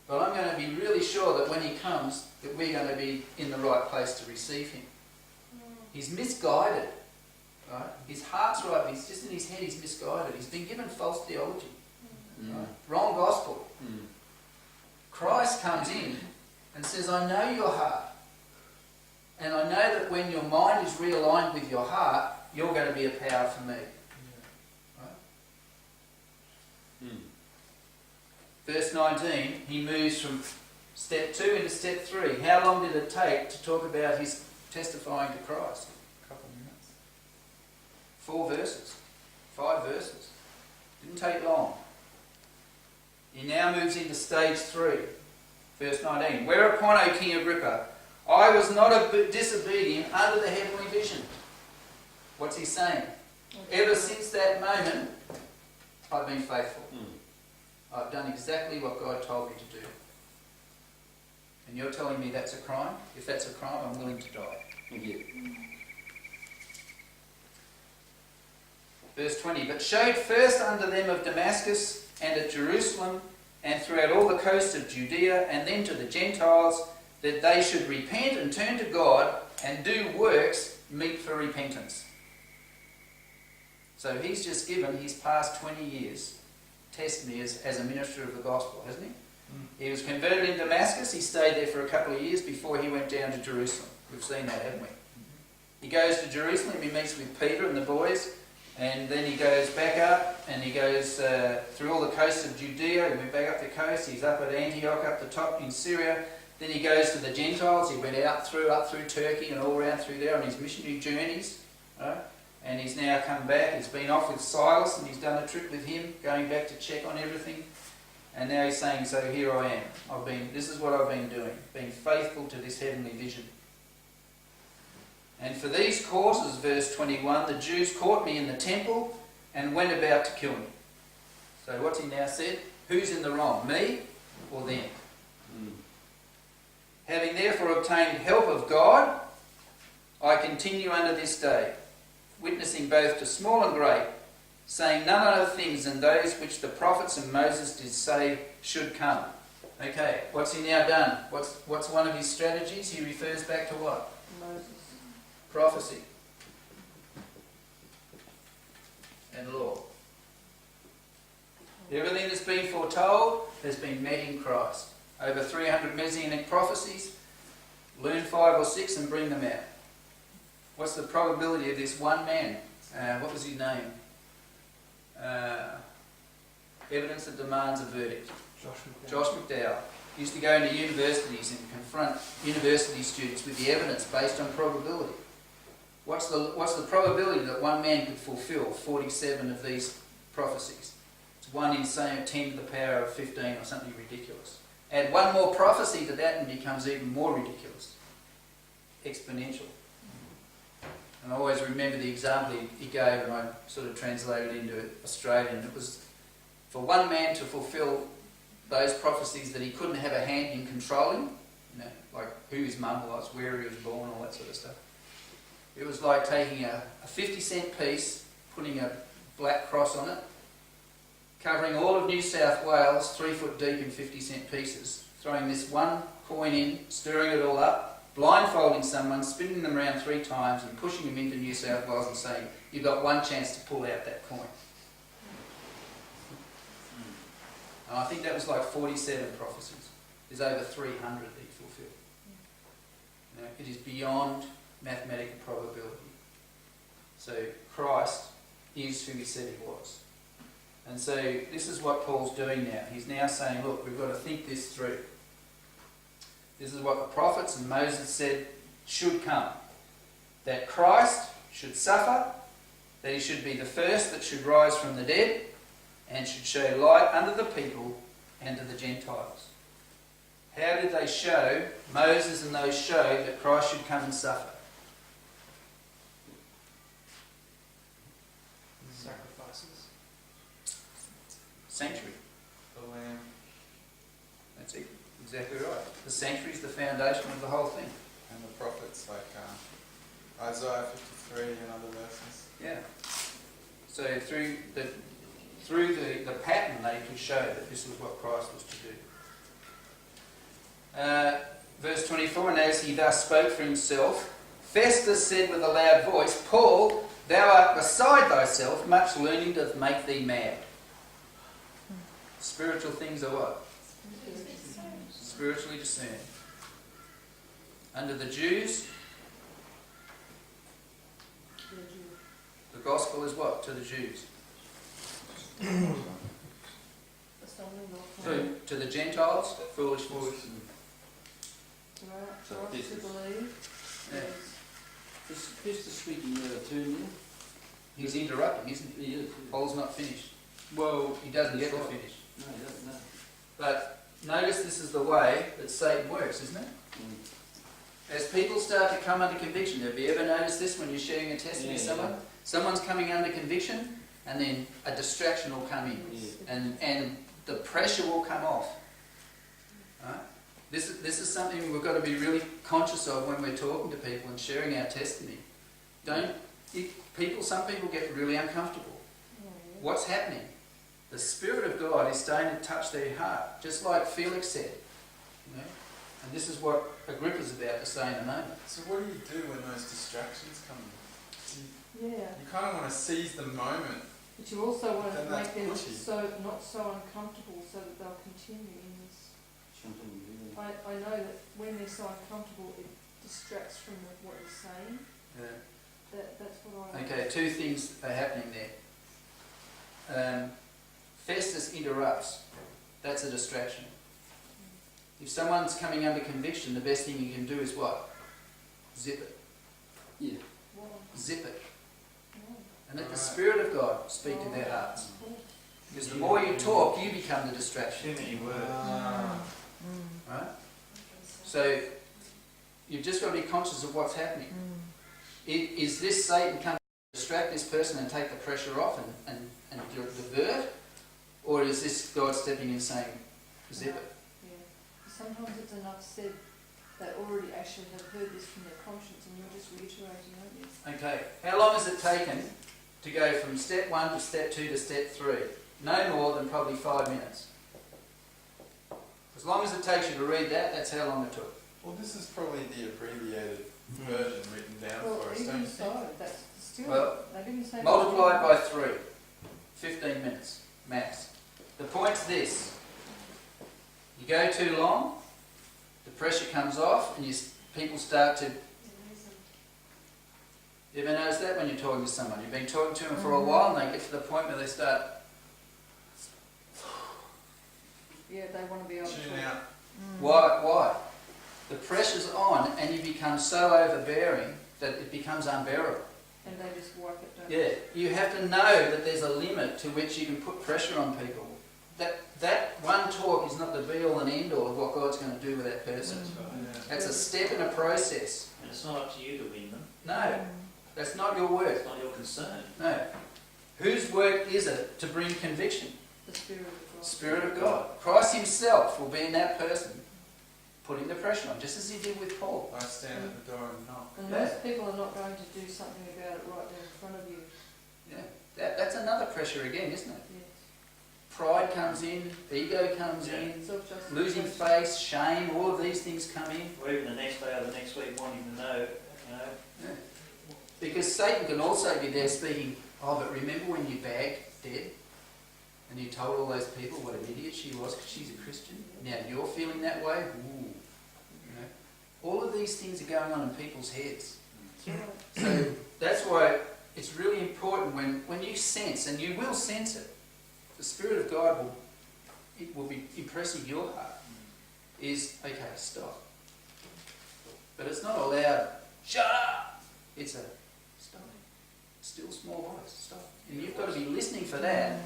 But I'm going to be really sure that when he comes, that we're going to be in the right place to receive him. He's misguided. Right? His heart's right, but he's just in his head, he's misguided. He's been given false theology. Right? Wrong gospel. Christ comes in and says, I know your heart. And I know that when your mind is realigned with your heart, you're going to be a power for me. Right? Verse 19, he moves from step 2 into step 3. How long did it take to talk about his testifying to Christ? A couple of minutes. 4 verses. 5 verses. Didn't take long. He now moves into stage 3. Verse 19. Whereupon, O King Agrippa, I was not disobedient under the heavenly vision. What's he saying? Ever since that moment, I've been faithful. I've done exactly what God told me to do. And you're telling me that's a crime? If that's a crime, I'm willing to die. Verse 20. But showed first unto them of Damascus and at Jerusalem and throughout all the coast of Judea and then to the Gentiles, that they should repent and turn to God and do works meet for repentance. So he's just given his past 20 years testimony as a minister of the gospel, hasn't he? He was converted in Damascus. He stayed there for a couple of years before he went down to Jerusalem. We've seen that, haven't we? He goes to Jerusalem, he meets with Peter and the boys, and then he goes back up and he goes through all the coasts of Judea. He went back up the coast, he's up at Antioch, up the top in Syria. Then he goes to the Gentiles, he went up through Turkey and all around through there on his missionary journeys. Right? And he's now come back, he's been off with Silas and he's done a trip with him, going back to check on everything. And now he's saying, so here I am. This is what I've been doing, being faithful to this heavenly vision. And for these causes, verse 21, the Jews caught me in the temple and went about to kill me. So what's he now said? Who's in the wrong, me or them? Having therefore obtained help of God, I continue unto this day, witnessing both to small and great, saying none other things than those which the prophets and Moses did say should come. Okay, what's he now done? What's one of his strategies? He refers back to what? Moses. Prophecy and law. Everything that's been foretold has been met in Christ. Over 300 messianic prophecies. Learn 5 or 6 and bring them out. What's the probability of this one man? What was his name? Evidence that demands a verdict. Josh McDowell. Used to go into universities and confront university students with the evidence based on probability. What's the probability that one man could fulfill 47 of these prophecies? It's 1 in, say, 10 to the power of 15 or something ridiculous. Add one more prophecy to that and it becomes even more ridiculous. Exponential. And I always remember the example he gave, and I sort of translated into Australian. It was for one man to fulfill those prophecies that he couldn't have a hand in controlling, like who his mum was, where he was born, all that sort of stuff. It was like taking a 50-cent piece, putting a black cross on it, covering all of New South Wales 3 foot deep in 50-cent pieces, throwing this one coin in, stirring it all up, blindfolding someone, spinning them around 3 times and pushing them into New South Wales and saying, you've got one chance to pull out that coin. And I think that was like 47 prophecies. There's over 300 that he fulfilled. It is beyond mathematical probability. So Christ is who he said he was. And so this is what Paul's doing now. He's now saying, look, we've got to think this through. This is what the prophets and Moses said should come. That Christ should suffer, that he should be the first that should rise from the dead, and should show light unto the people and to the Gentiles. How did they show, Moses and those showed, that Christ should come and suffer? Sacrifices. Sanctuary. The Lamb. That's it. Exactly right. The sanctuary is the foundation of the whole thing. And the prophets like Isaiah 53 and other verses. Yeah. So through the pattern they could show that this was what Christ was to do. Verse 24, and as he thus spoke for himself, Festus said with a loud voice, Paul, thou art beside thyself, much learning doth make thee mad. Spiritual things are what? Spiritually discerned. Under the Jews, the gospel is what? To the Jews. To the Gentiles, foolish. For us to believe. Yeah. Just the speaking turn in. He's interrupting, isn't he? He is. Paul's not finished. Well, He doesn't get to right. finish. No, he doesn't know. But notice this is the way that Satan works, isn't it? As people start to come under conviction, have you ever noticed this when you're sharing a testimony with someone? Someone's coming under conviction and then a distraction will come in and the pressure will come off. Right? This is something we've got to be really conscious of when we're talking to people and sharing our testimony. Some people get really uncomfortable. What's happening? The Spirit of God is starting to touch their heart, just like Felix said. And this is what Agrippa's about to say in a moment. So what do you do when those distractions come in? Yeah. You kind of want to seize the moment. But you also want to Then that's make them pushy. not so uncomfortable so that they'll continue in this. Something, I know that when they're so uncomfortable, it distracts from what he's saying. That's what I... Okay, two things are happening there. Festus interrupts. That's a distraction. If someone's coming under conviction, the best thing you can do is what? Zip it. Yeah. Well, Zip it. no. And let the Spirit of God speak to their hearts. Because the more you talk, you become the distraction. Too many words. Right? So you've just got to be conscious of what's happening. Is this Satan coming to distract this person and take the pressure off and divert? Or is this God stepping in saying, zip it? Yeah. Sometimes it's enough said they already actually have heard this from their conscience and you're just reiterating, aren't you? Okay. How long has it taken to go from step 1 to step 2 to step 3? No more than probably 5 minutes. As long as it takes you to read that, that's how long it took. Well, this is probably the abbreviated version written down Well, for us, don't even you think? so, that's still... Well, they didn't say... Multiply it by 3. 15 minutes, max. The point's this. You go too long, the pressure comes off, and people start to... You ever notice that when you're talking to someone? You've been talking to them for a while, and they get to the point where they start... Yeah, they want to be able to... Tune out. Why? The pressure's on, and you become so overbearing that it becomes unbearable. And they just wipe it, don't they? Yeah, you have to know that there's a limit to which you can put pressure on people. That one talk is not the be-all and end-all of what God's going to do with that person. That's right. Yeah. That's a step in a process. And it's not up to you to win them. No, that's not your work. It's not your concern. No. Whose work is it to bring conviction? The Spirit of God. Spirit of God. Christ himself will be in that person, putting the pressure on, just as he did with Paul. I stand at the door and knock. And Yeah. most people are not going to do something about it right there in front of you. Yeah, that's another pressure again, isn't it? Yes. Pride comes in, ego comes in, Self-justification. losing face, shame, all of these things come in. Or even the next day or the next week wanting to know, Yeah. Because Satan can also be there speaking, oh, but remember when you bagged Deb and you told all those people what an idiot she was because she's a Christian? Now you're feeling that way? Ooh. You know, all of these things are going on in people's heads. That's right. So that's why it's really important when you sense, and you will sense it, the Spirit of God will be impressing your heart, is, okay, stop. But it's not a loud, shut up! It's a, stop. Still small voice, stop. And you've got to be listening for that,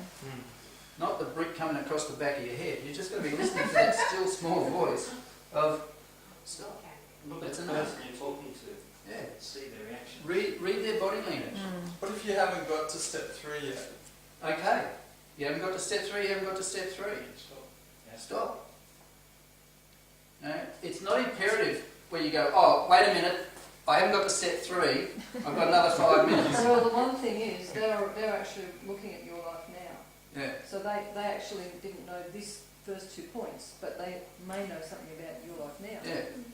not the brick coming across the back of your head. You've just got to be listening for that still small voice of, stop. look at That's the enough. person you're talking to, Yeah. see their reaction. Read their body language. What if you haven't got to step 3 yet? Okay. You haven't got to step 3, you haven't got to step 3. Stop. Yeah. Stop. No, it's not imperative where you go, oh, wait a minute, I haven't got to step 3, I've got another 5 minutes. Well, the one thing is, they're actually looking at your life now. Yeah. So they actually didn't know this first 2 points, but they may know something about your life now.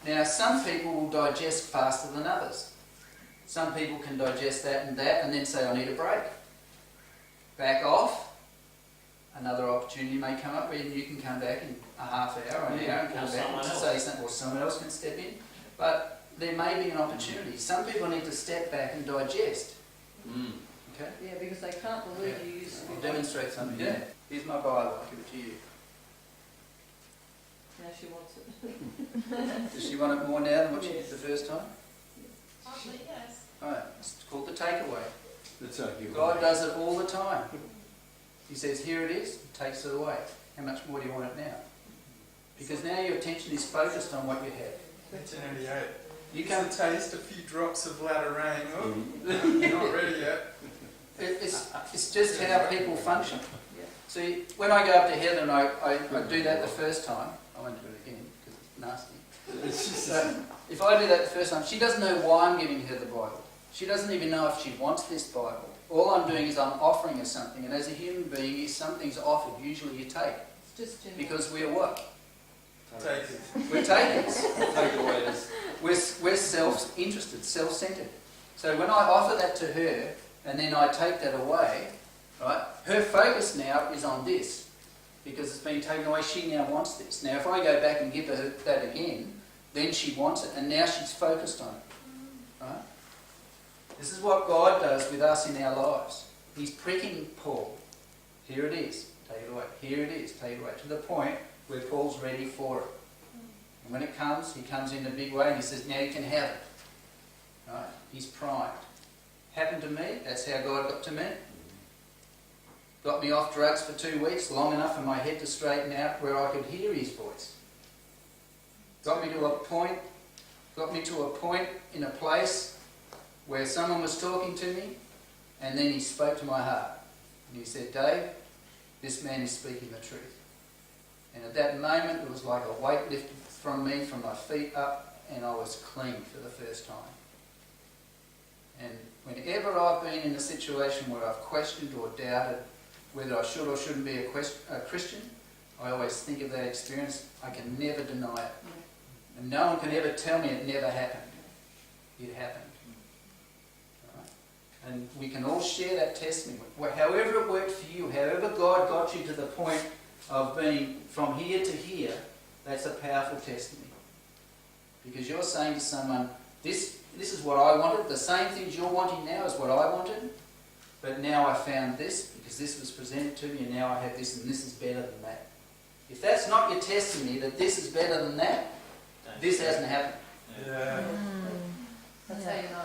Yeah. Now, some people will digest faster than others. Some people can digest that and then say, I need a break. Back off. Another opportunity may come up where you can come back in a half hour, an hour, and come Or back someone and else. say something, or someone else can step in. But there may be an opportunity. Some people need to step back and digest. Okay? Yeah, because they can't believe Yeah. you used to I'll be... demonstrate something. Yeah. Here's my Bible. I'll give it to you. Now she wants it. Does she want it more now than what she did Yes. the first time? Partly, yes. Alright, it's called the takeaway. That's okay. God does it all the time. He says, here it is, he takes it away. How much more do you want it now? Because now your attention is focused on what you have. 1988. You You can, can taste a few drops of latter rain. Oh, you're not ready yet. it's just how people function. Yeah. See, when I go up to Heather and I do that the first time, I won't do it again because it's nasty. So, if I do that the first time, she doesn't know why I'm giving her the Bible. She doesn't even know if she wants this Bible. All I'm doing is I'm offering her something, and as a human being, if something's offered, usually you take it. It's just general. Because we're what? Take it. We're takers. Takeaways. We're self-interested, self-centered. So when I offer that to her, and then I take that away, right, her focus now is on this. Because it's been taken away, she now wants this. Now if I go back and give her that again, then she wants it, and now she's focused on it. Right? This is what God does with us in our lives. He's pricking Paul. Here it is, take it away. Here it is, take it away. To the point where Paul's ready for it. And when it comes, he comes in a big way and he says, now you can have it. Right? He's primed. Happened to me, that's how God got to me. Got me off drugs for 2 weeks, long enough for my head to straighten out where I could hear his voice. Got me to a point in a place where someone was talking to me, and then he spoke to my heart. And he said, Dave, this man is speaking the truth. And at that moment, it was like a weight lifted from me, from my feet up, and I was clean for the first time. And whenever I've been in a situation where I've questioned or doubted whether I should or shouldn't be a Christian, I always think of that experience. I can never deny it. And no one can ever tell me it never happened. It happened. Right? And we can all share that testimony. However it worked for you, however God got you to the point of being from here to here, that's a powerful testimony. Because you're saying to someone, this is what I wanted, the same things you're wanting now is what I wanted, but now I found this because this was presented to me and now I have this and this is better than that. If that's not your testimony, that this is better than that, this hasn't happened. Yeah. That's how you know.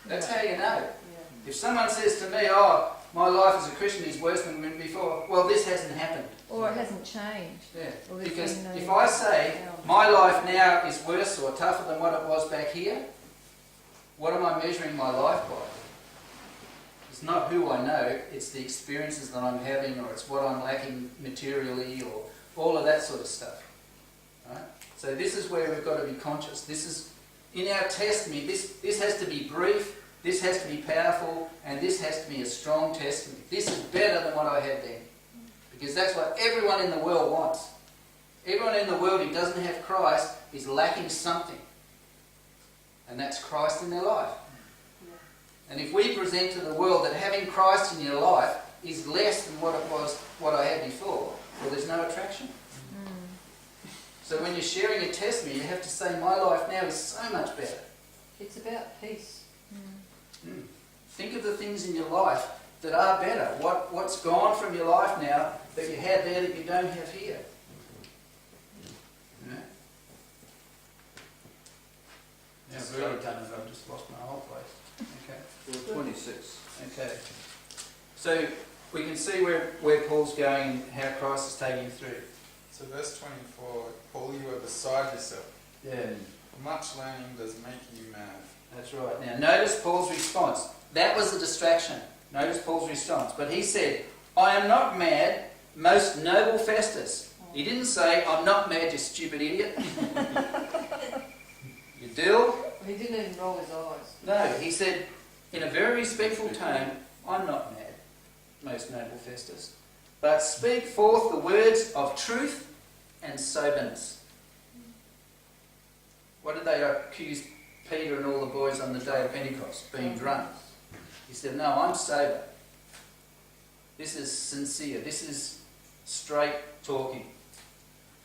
That's how you know. Yeah. If someone says to me, oh, my life as a Christian is worse than when before, well, this hasn't happened. Or it hasn't changed. Yeah. Or there's Because been no if I say, my life now is worse or tougher than what it was back here, what am I measuring my life by? It's not who I know, it's the experiences that I'm having, or it's what I'm lacking materially, or all of that sort of stuff. Right? So this is where we've got to be conscious. This is, in our testimony, this has to be brief, this has to be powerful, and this has to be a strong testimony. This is better than what I had then. Because that's what everyone in the world wants. Everyone in the world who doesn't have Christ is lacking something. And that's Christ in their life. And if we present to the world that having Christ in your life is less than what it was, what I had before, well, there's no attraction. So when you're sharing a testimony, you have to say, my life now is so much better. It's about peace. Think of the things in your life that are better. What's gone from your life now that you had there that you don't have here. You know? Now, very done it. I've just lost my whole place. Okay. 26. Okay. So we can see where Paul's going and how Christ is taking him through. So verse 24, Paul, you are beside yourself. Yeah. Much learning does make you mad. That's right. Now notice Paul's response. That was a distraction. Notice Paul's response. But he said, I am not mad, most noble Festus. He didn't say, I'm not mad, you stupid idiot. You dill. He didn't even roll his eyes. No, he said, in a very respectful tone, I'm not mad, most noble Festus, but speak forth the words of truth and soberness. What did they accuse Peter and all the boys on the day of Pentecost? Being drunk. He said, no, I'm sober. This is sincere. This is straight talking.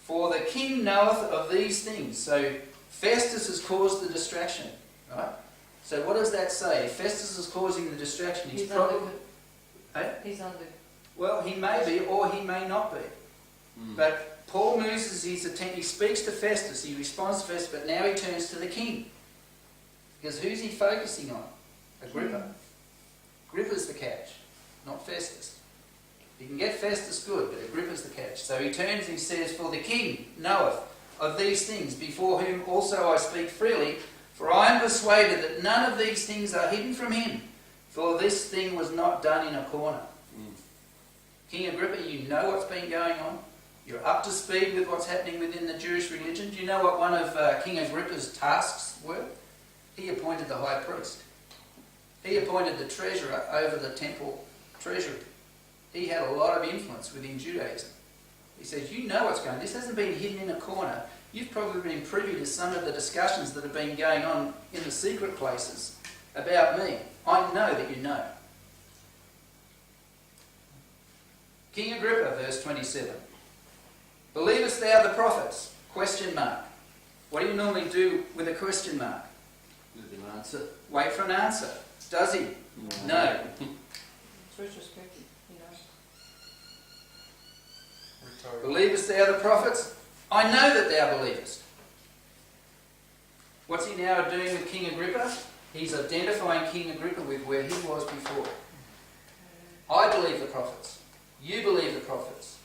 For the king knoweth of these things. So Festus has caused the distraction, right? So what does that say? If Festus is causing the distraction, he's probably... He's under. Well, he may be or he may not be. But Paul moves his attention. He speaks to Festus. He responds to Festus, but now he turns to the king. Because who's he focusing on? Agrippa. Agrippa's the catch, not Festus. You can get Festus good, but Agrippa's the catch. So he turns and he says, for the king knoweth of these things, before whom also I speak freely, for I am persuaded that none of these things are hidden from him, for this thing was not done in a corner. King Agrippa, you know what's been going on. You're up to speed with what's happening within the Jewish religion. Do you know what one of King Agrippa's tasks were? He appointed the high priest. He appointed the treasurer over the temple treasury. He had a lot of influence within Judaism. He says, you know what's going on. This hasn't been hidden in a corner. You've probably been privy to some of the discussions that have been going on in the secret places about me. I know that you know. King Agrippa, verse 27. Believest thou the prophets? Question mark. What do you normally do with a question mark? With an answer. Wait for an answer. Does he? No. It's retrospective, you know. Rhetorical. Believest thou the prophets? I know that thou believest. What's he now doing with King Agrippa? He's identifying King Agrippa with where he was before. I believe the prophets. You believe the prophets.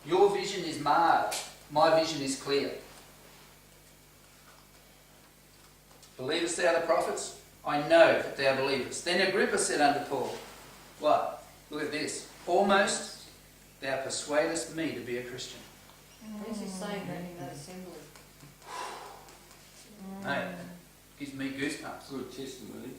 Your vision is marred. My vision is clear. Believest thou the prophets? I know that thou believest. Then Agrippa said unto Paul, what? Look at this. Almost thou persuadest me to be a Christian. When's he saying that in that assembly? Mate, gives me goosebumps. Good testimony.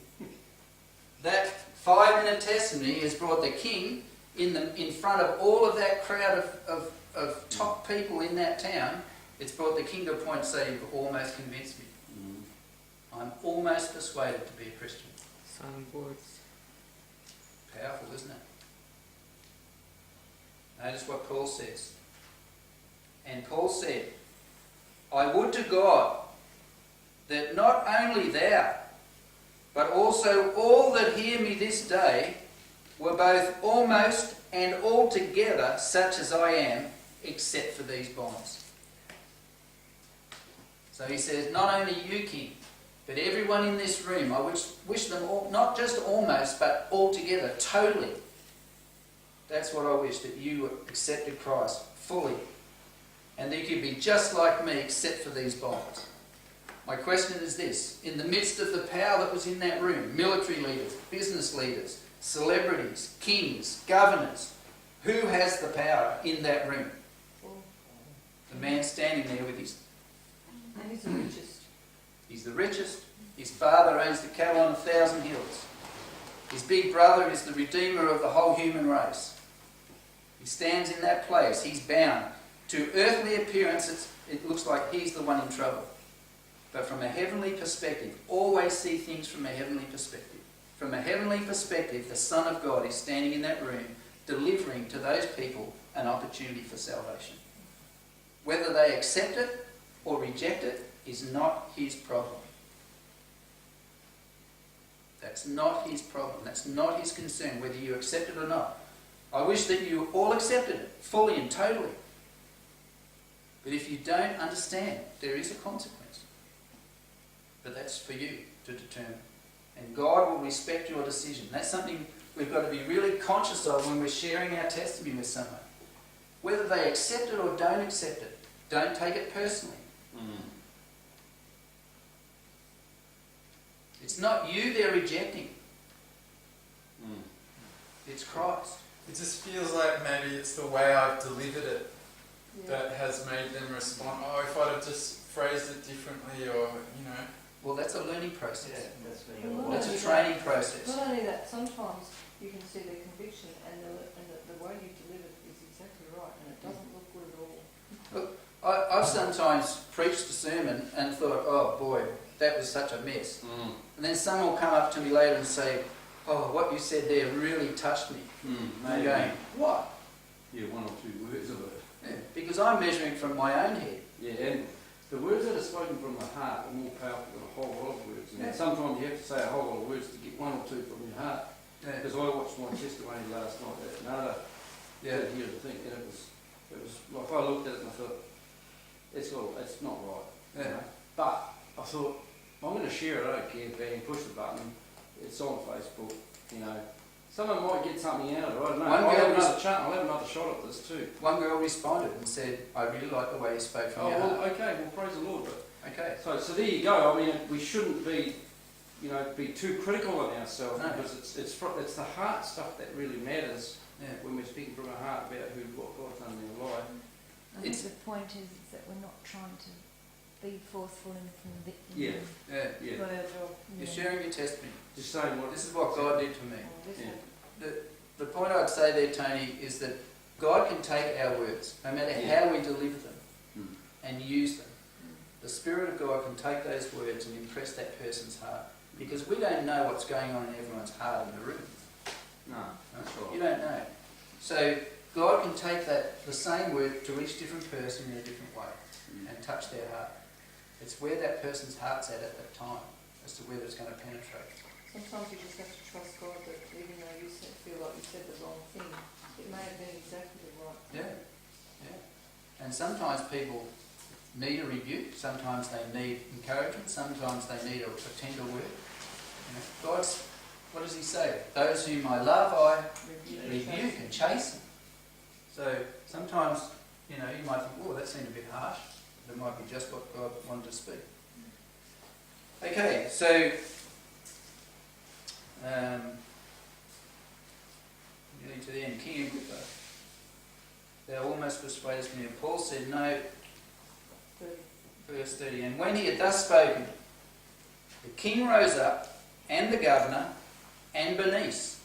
That 5-minute testimony has brought the king in front of all of that crowd of top people in that town. It's brought the king to a point to say, you've almost convinced me. I'm almost persuaded to be a Christian. Some words. Powerful, isn't it? Notice what Paul says. And Paul said, I would to God that not only thou, but also all that hear me this day were both almost and altogether such as I am, except for these bonds. So he says, not only you, King, but everyone in this room, I wish them all, not just almost, but altogether, totally. That's what I wish, that you accepted Christ fully. And that you could be just like me, except for these bonds. My question is this. In the midst of the power that was in that room, military leaders, business leaders, celebrities, kings, governors, who has the power in that room? The man standing there with his... And he's the richest. He's the richest. His father owns the cattle on 1,000 hills. His big brother is the redeemer of the whole human race. He stands in that place. He's bound. To earthly appearance, it looks like he's the one in trouble. But from a heavenly perspective, always see things from a heavenly perspective. From a heavenly perspective, the Son of God is standing in that room, delivering to those people an opportunity for salvation. Whether they accept it or reject it is not his problem. That's not his problem. That's not his concern, whether you accept it or not. I wish that you all accepted it, fully and totally. But if you don't understand, there is a consequence. But that's for you to determine. And God will respect your decision. That's something we've got to be really conscious of when we're sharing our testimony with someone. Whether they accept it or don't accept it, don't take it personally. It's not you they're rejecting. It's Christ. It just feels like maybe it's the way I've delivered it that has made them respond, oh, if I'd have just phrased it differently, or, you know. Well, that's a learning process. Well, That's a not training only process. that, not only that, sometimes you can see their conviction and the way you deliver it is exactly right, and it doesn't look good at all. I've sometimes preached a sermon and thought, oh boy, that was such a mess. And then someone will come up to me later and say, oh, what you said there really touched me. I'm going, what? Yeah, one or two words of it. Yeah, because I'm measuring from my own head. Yeah, and the words that are spoken from the heart are more powerful than a whole lot of words. And sometimes you have to say a whole lot of words to get one or two from your heart. Yeah. Because I watched my testimony last night at another hear the thing, and it was like I looked at it and I thought, it's not right. Yeah. You know? But I thought, I'm going to share it, I don't care, bang, push the button, it's on Facebook, you know. Someone might get something out of it, I don't know. I'll have another shot at this too. One girl responded and said, I really like the way you spoke from your heart. Okay, well praise the Lord. But Okay. So there you go. I mean, we shouldn't be, be too critical of ourselves, No. because it's the heart stuff that really matters Yeah. when we're speaking from our heart about what God's done in our life. I think the point is that we're not trying to be forceful in convicting Yeah. Yeah. Yeah. Got our job. You're sharing your testimony. Just saying what. This is what God did for me. Oh, this Yeah. one. The point I'd say there, Tony, is that God can take our words, no matter how we deliver them, and use them. The Spirit of God can take those words and impress that person's heart. Because we don't know what's going on in everyone's heart in the room. No, that's right. You don't know. So God can take the same word to each different person in a different way and touch their heart. It's where that person's heart's at that time as to whether it's going to penetrate. Sometimes you just have to trust God that even though you feel like you said the wrong thing, it may have been exactly the right thing. Yeah. And sometimes people need a rebuke, sometimes they need encouragement, sometimes they need a tender word. God's, what does he say? Those whom I love, I rebuke and chasten. So sometimes, you might think, oh, that seemed a bit harsh. But it might be just what God wanted to speak. Okay, so getting to the end, King Agrippa. Thou almost persuadest me. And Paul said, no, verse 30. And when he had thus spoken, the king rose up, and the governor, and Bernice,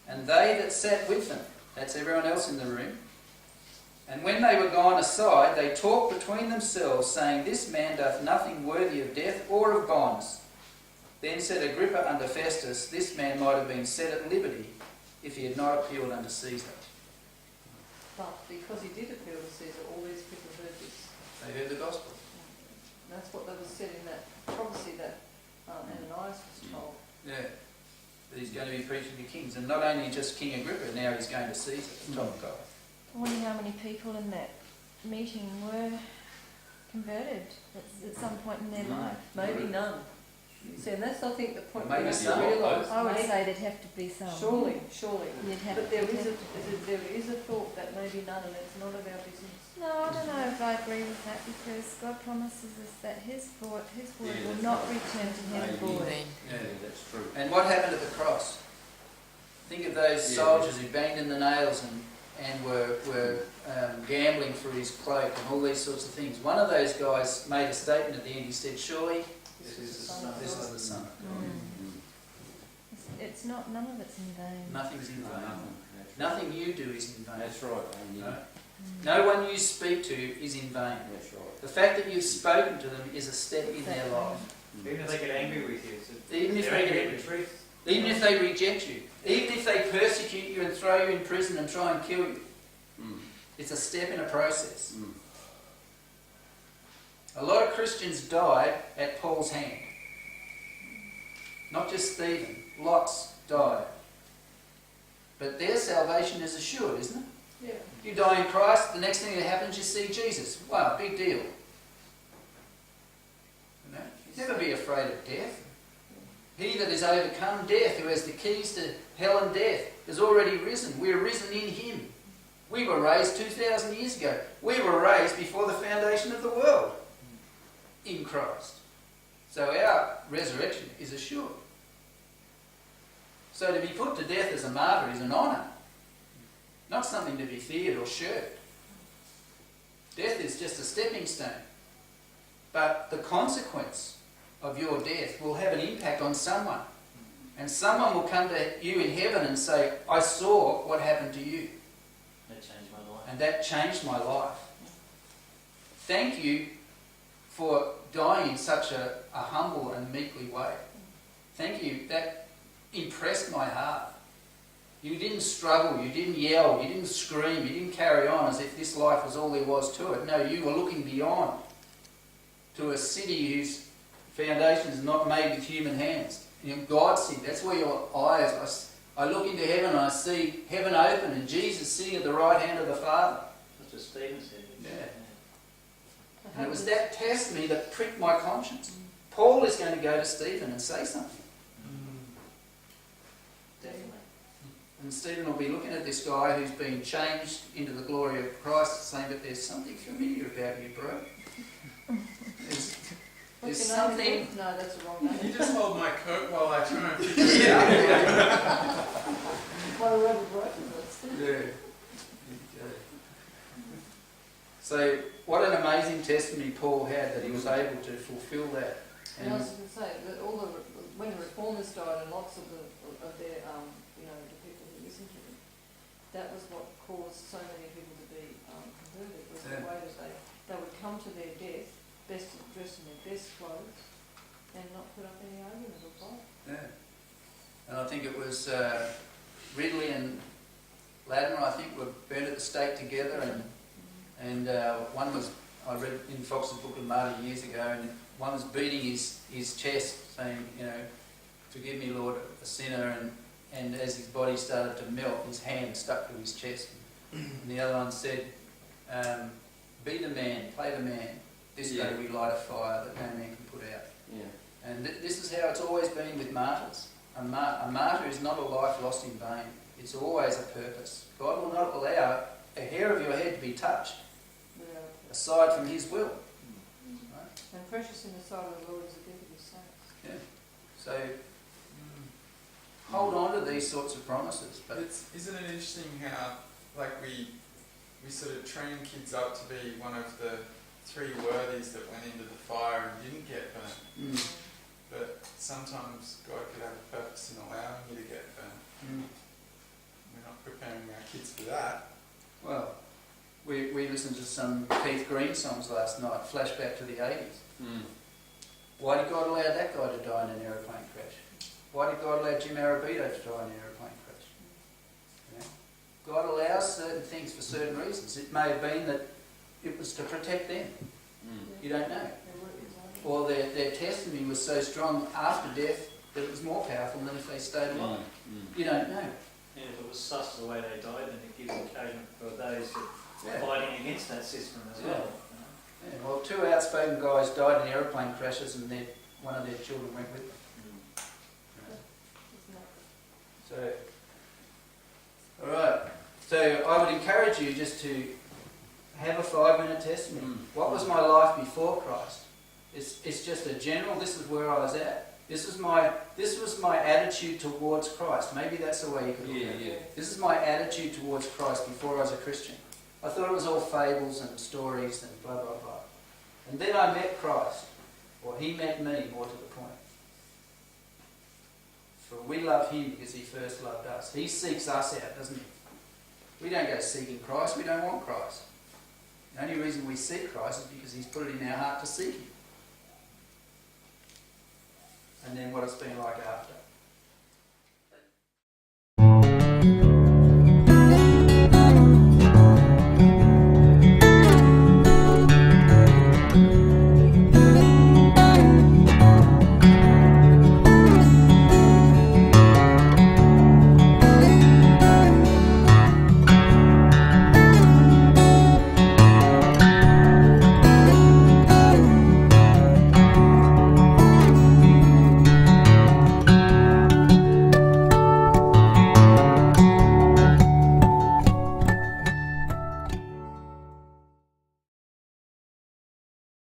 and they that sat with them, that's everyone else in the room. And when they were gone aside, they talked between themselves, saying, This man doth nothing worthy of death or of bonds. Then said Agrippa unto Festus, This man might have been set at liberty if he had not appealed unto Caesar. But because he did appeal to Caesar, all these people heard this. They heard the gospel. And that's what they were said in that prophecy that Ananias was told. Yeah. That he's going to be preaching to kings. And not only just King Agrippa, now he's going to Caesar, the top guy. I wonder how many people in that meeting were converted at some point in their life. Maybe none. See, and that's, I think, the point Maybe we have to some. realise. I would Maybe- say there'd have to be some. Surely. You'd have But there you'd is have there is a thought that maybe none, and it's none of our business. No, I don't know if I agree with that, because God promises us that His word Yeah, will that's not right. return to Him Maybe. void. Yeah, that's true. And what happened at the cross? Think of those Yeah. soldiers who banged in the nails and were gambling for his cloak and all these sorts of things. One of those guys made a statement at the end. He said, surely This is the Son of this God. is the Son of God. It's not, none of it's in vain. Nothing's in vain. Nothing. Nothing you do is in vain. That's right. No. No one you speak to is in vain. That's right. The fact that you've spoken to them is a step in their life. Even if they get angry with you, it's Even if they're they angry get with the truth. Even if they reject you, even if they persecute you and throw you in prison and try and kill you, it's a step in a process. A lot of Christians died at Paul's hand. Not just Stephen, lots died. But their salvation is assured, isn't it? Yeah. You die in Christ, the next thing that happens, you see Jesus. Wow, big deal. You know? Never be afraid of death. He that is overcome death, who has the keys to hell and death, has already risen. We are risen in Him. We were raised 2,000 years ago. We were raised before the foundation of the world in Christ. So our resurrection is assured. So to be put to death as a martyr is an honour, not something to be feared or shirked. Death is just a stepping stone. But the consequence of your death will have an impact on someone. And someone will come to you in heaven and say, I saw what happened to you. That changed my life. And that changed my life. Thank you for dying in such a humble and meekly way. Thank you. That impressed my heart. You didn't struggle, you didn't yell, you didn't scream, you didn't carry on as if this life was all there was to it. No, you were looking beyond to a city whose foundation is not made with human hands. God's city, that's where your eyes, I look into heaven and I see heaven open and Jesus sitting at the right hand of the Father. That's what Stephen said. Yeah. And it was that testimony that pricked my conscience. Paul is going to go to Stephen and say something. Definitely. And Stephen will be looking at this guy who's been changed into the glory of Christ, saying, but there's something familiar about you, bro. There's What's your something... name? No, that's the wrong Can you name. just hold my coat while I try and figure it out? Well, whoever broke it, that's it. Yeah. So, what an amazing testimony Paul had that he was able to fulfil that. And I was going to say that when the reformers died, and lots of their the people who listened to them, that was what caused so many people to be converted. Was the way that they would come to their death, dressed in their best clothes, and not put up any argument or fight. Yeah. And I think it was Ridley and Latimer, I think, were burnt at the stake together, and one was I read in Fox's Book of Martyr years ago, and one was beating his chest, saying, you know, forgive me, Lord, a sinner, and as his body started to melt, his hand stuck to his chest. And the other one said, be the man, play the man, this is going to be light a fire that no man can put out. Yeah. And this is how it's always been with martyrs. A martyr is not a life lost in vain. It's always a purpose. God will not allow a hair of your head to be touched aside from his will. Right? And precious in the sight of the Lord is the death of his saints. Yeah. So hold on to these sorts of promises. But Isn't it interesting how, like, we sort of train kids up to be one of the 3 worthies that went into the fire and didn't get burnt. But sometimes God could have a purpose in allowing you to get burnt. We're not preparing our kids for that. Well, we listened to some Keith Green songs last night, flashback to the 80s. Why did God allow that guy to die in an aeroplane crash? Why did God allow Jim Arabito to die in an aeroplane crash? You know? God allows certain things for certain reasons. It may have been that it was to protect them. You don't know. Or their testimony was so strong after death that it was more powerful than if they stayed alive. You don't know. And if it was such the way they died, then it gives encouragement for those who are fighting against that system as well. Yeah, well, 2 outspoken guys died in aeroplane crashes, and one of their children went with them. So, all right. So I would encourage you just to have a 5-minute testimony. What was my life before Christ? It's just a general. This is where I was at. This was my attitude towards Christ. Maybe that's the way you could look at it. This is my attitude towards Christ before I was a Christian. I thought it was all fables and stories and blah, blah, blah. And then I met Christ, or he met me, more to the point. For we love him because he first loved us. He seeks us out, doesn't he? We don't go seeking Christ, we don't want Christ. The only reason we seek Christ is because he's put it in our heart to seek him. And then what it's been like after.